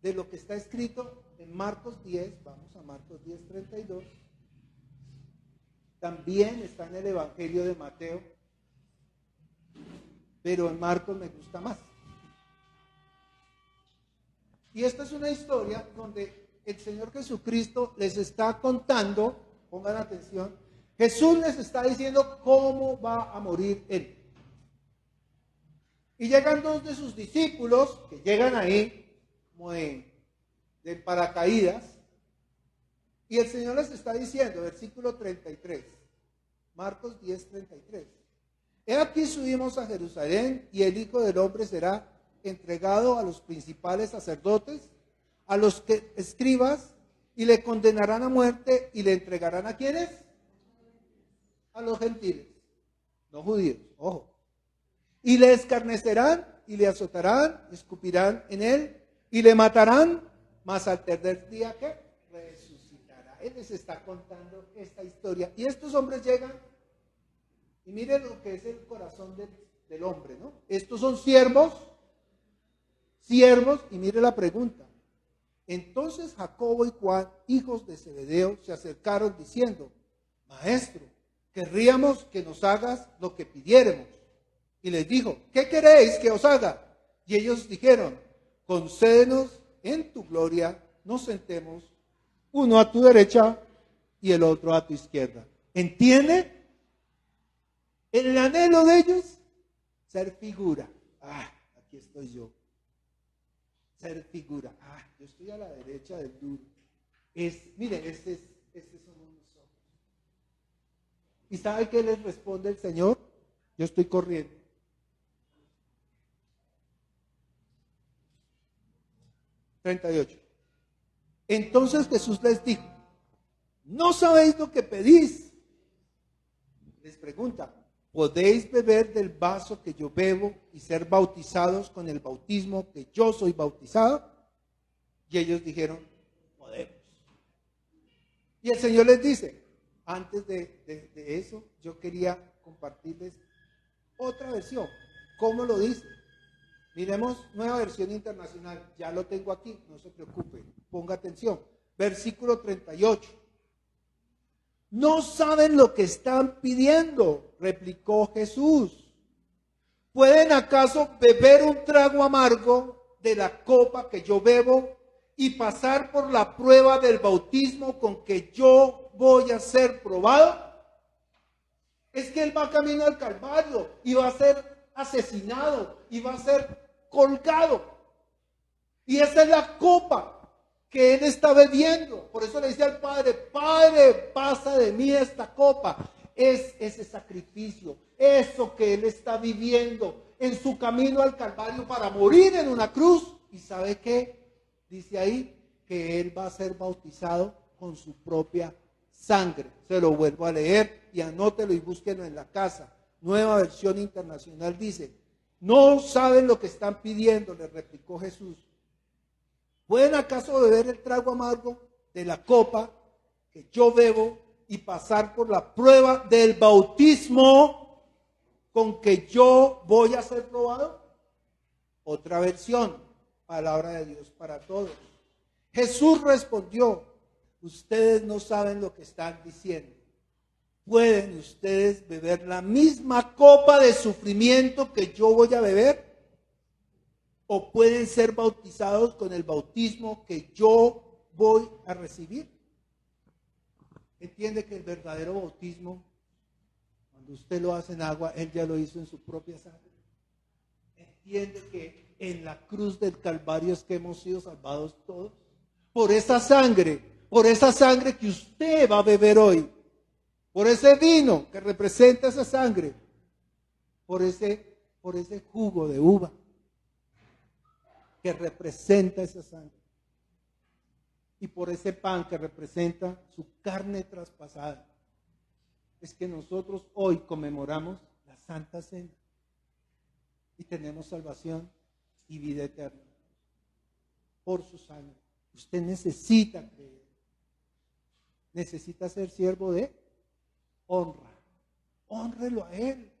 de lo que está escrito en Marcos 10. Vamos a Marcos 10, 32. También está en el Evangelio de Mateo, pero en Marcos me gusta más. Y esta es una historia donde el Señor Jesucristo les está contando, pongan atención. Jesús les está diciendo cómo va a morir él. Y llegan dos de sus discípulos, que llegan ahí, como de paracaídas, y el Señor les está diciendo, versículo 33, Marcos 10:33. He aquí subimos a Jerusalén, y el Hijo del Hombre será entregado a los principales sacerdotes, a los escribas, y le condenarán a muerte, y le entregarán ¿a quiénes? A los gentiles, no judíos, ojo. Y le escarnecerán, y le azotarán, escupirán en él, y le matarán, mas al tercer día, ¿qué? Resucitará. Él les está contando esta historia. Y estos hombres llegan, y miren lo que es el corazón del hombre, ¿no? Estos son siervos, y mire la pregunta. Entonces Jacobo y Juan, hijos de Zebedeo, se acercaron diciendo, Maestro, querríamos que nos hagas lo que pidiéremos. Y les dijo, ¿qué queréis que os haga? Y ellos dijeron, concédenos en tu gloria, nos sentemos, uno a tu derecha y el otro a tu izquierda. ¿Entiende? El anhelo de ellos, ser figura. Aquí estoy yo. Ser figura. Yo estoy a la derecha del duro. Miren, este somos nosotros. ¿Y sabe qué les responde el Señor? Yo estoy corriendo. Entonces Jesús les dijo, ¿no sabéis lo que pedís? Les pregunta, ¿podéis beber del vaso que yo bebo y ser bautizados con el bautismo que yo soy bautizado? Y ellos dijeron, podemos. Y el Señor les dice, antes de eso, yo quería compartirles otra versión. ¿Cómo lo dice? Miremos Nueva Versión Internacional, ya lo tengo aquí, no se preocupe, ponga atención. Versículo 38. No saben lo que están pidiendo, replicó Jesús. ¿Pueden acaso beber un trago amargo de la copa que yo bebo y pasar por la prueba del bautismo con que yo voy a ser probado? Es que él va camino al Calvario y va a ser asesinado y va a ser colgado. Y esa es la copa que él está bebiendo. Por eso le dice al Padre, Padre, pasa de mí esta copa. Es ese sacrificio, eso que él está viviendo en su camino al Calvario para morir en una cruz. ¿Y sabe qué? Dice ahí que él va a ser bautizado con su propia sangre. Se lo vuelvo a leer y anótelo y búsquenlo en la casa. Nueva Versión Internacional dice, no saben lo que están pidiendo, le replicó Jesús. ¿Pueden acaso beber el trago amargo de la copa que yo bebo y pasar por la prueba del bautismo con que yo voy a ser probado? Otra versión, palabra de Dios para todos. Jesús respondió, ustedes no saben lo que están diciendo. ¿Pueden ustedes beber la misma copa de sufrimiento que yo voy a beber? ¿O pueden ser bautizados con el bautismo que yo voy a recibir? Entiende que el verdadero bautismo, cuando usted lo hace en agua, él ya lo hizo en su propia sangre. Entiende que en la cruz del Calvario es que hemos sido salvados todos. Por esa sangre que usted va a beber hoy. Por ese vino que representa esa sangre, por ese jugo de uva que representa esa sangre, y por ese pan que representa su carne traspasada, es que nosotros hoy conmemoramos la Santa Cena y tenemos salvación y vida eterna por su sangre. Usted necesita creer, necesita ser siervo de honra. Hónrelo a él.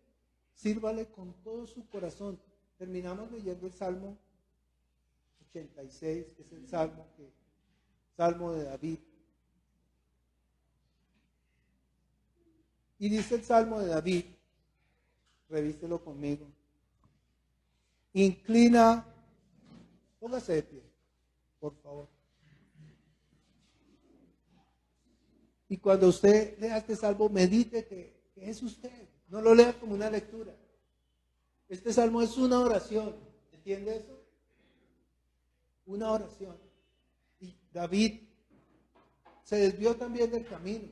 Sírvale con todo su corazón. Terminamos leyendo el Salmo 86, que es el Salmo de David. Y dice el Salmo de David, revíselo conmigo. Inclina, póngase de pie, por favor. Y cuando usted lea este salmo, medite que es usted. No lo lea como una lectura. Este salmo es una oración. ¿Entiende eso? Una oración. Y David se desvió también del camino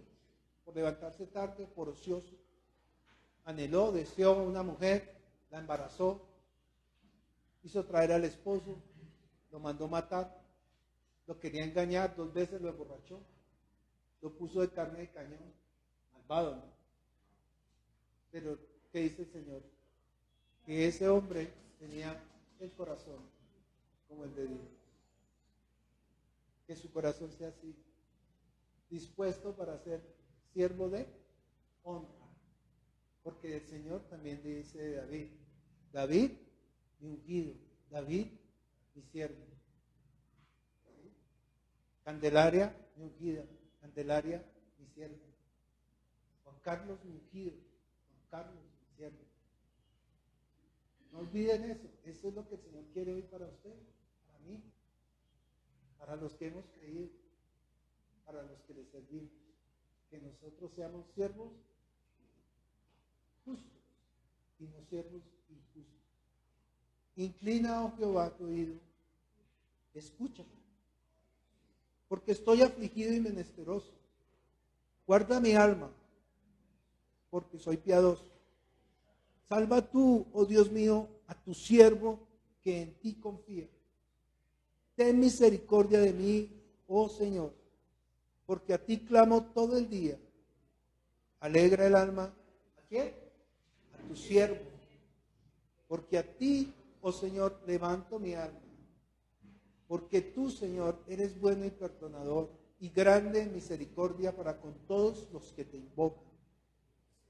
por levantarse tarde, por ocioso. Anheló, deseó a una mujer, la embarazó, hizo traer al esposo, lo mandó matar, lo quería engañar, 2 veces lo emborrachó, lo puso de carne de cañón, malvado, ¿no? Pero, ¿qué dice el Señor? Que ese hombre tenía el corazón como el de Dios. Que su corazón sea así, dispuesto para ser siervo de honra. Porque el Señor también le dice de David, David, mi ungido, David, mi siervo. Candelaria, mi ungida, Candelaria, mi siervo. Juan Carlos, mi ungido, Juan Carlos, mi siervo. No olviden eso. Eso es lo que el Señor quiere hoy para usted, para mí, para los que hemos creído, para los que le servimos. Que nosotros seamos siervos justos y no siervos injustos. Inclina, oh Jehová, tu oído, escúchame, porque estoy afligido y menesteroso. Guarda mi alma, porque soy piadoso. Salva tú, oh Dios mío, a tu siervo que en ti confía. Ten misericordia de mí, oh Señor, porque a ti clamo todo el día. Alegra el alma. ¿A quién? A tu siervo. Porque a ti, oh Señor, levanto mi alma. Porque tú, Señor, eres bueno y perdonador y grande en misericordia para con todos los que te invocan.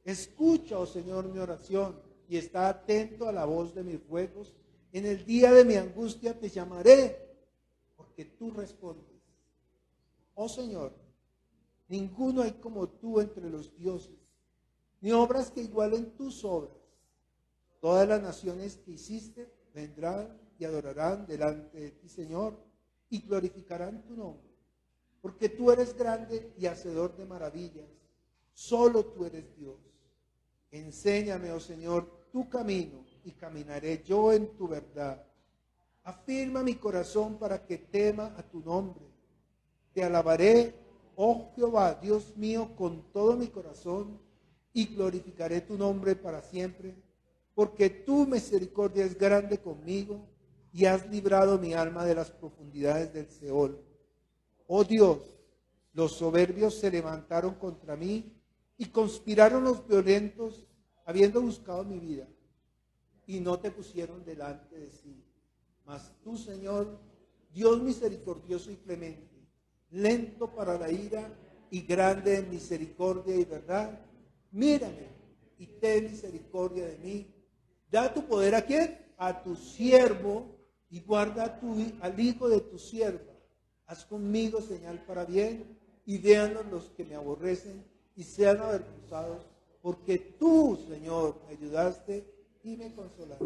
Escucha, oh Señor, mi oración y está atento a la voz de mis ruegos. En el día de mi angustia te llamaré, porque tú respondes. Oh Señor, ninguno hay como tú entre los dioses, ni obras que igualen tus obras. Todas las naciones que hiciste vendrán y adorarán delante de ti, Señor, y glorificarán tu nombre, porque tú eres grande y hacedor de maravillas. Solo tú eres Dios. Enséñame, oh Señor, tu camino y caminaré yo en tu verdad. Afirma mi corazón para que tema a tu nombre. Te alabaré, oh Jehová, Dios mío, con todo mi corazón y glorificaré tu nombre para siempre, porque tu misericordia es grande conmigo y has librado mi alma de las profundidades del Seol. Oh Dios, los soberbios se levantaron contra mí y conspiraron los violentos, habiendo buscado mi vida, y no te pusieron delante de sí. Mas tú, Señor, Dios misericordioso y clemente, lento para la ira y grande en misericordia y verdad, mírame y ten misericordia de mí. Da tu poder ¿a quién? A tu siervo, y guarda al hijo de tu sierva. Haz conmigo señal para bien, y véanlo los que me aborrecen y sean avergonzados, porque tú, Señor, me ayudaste y me consolaste.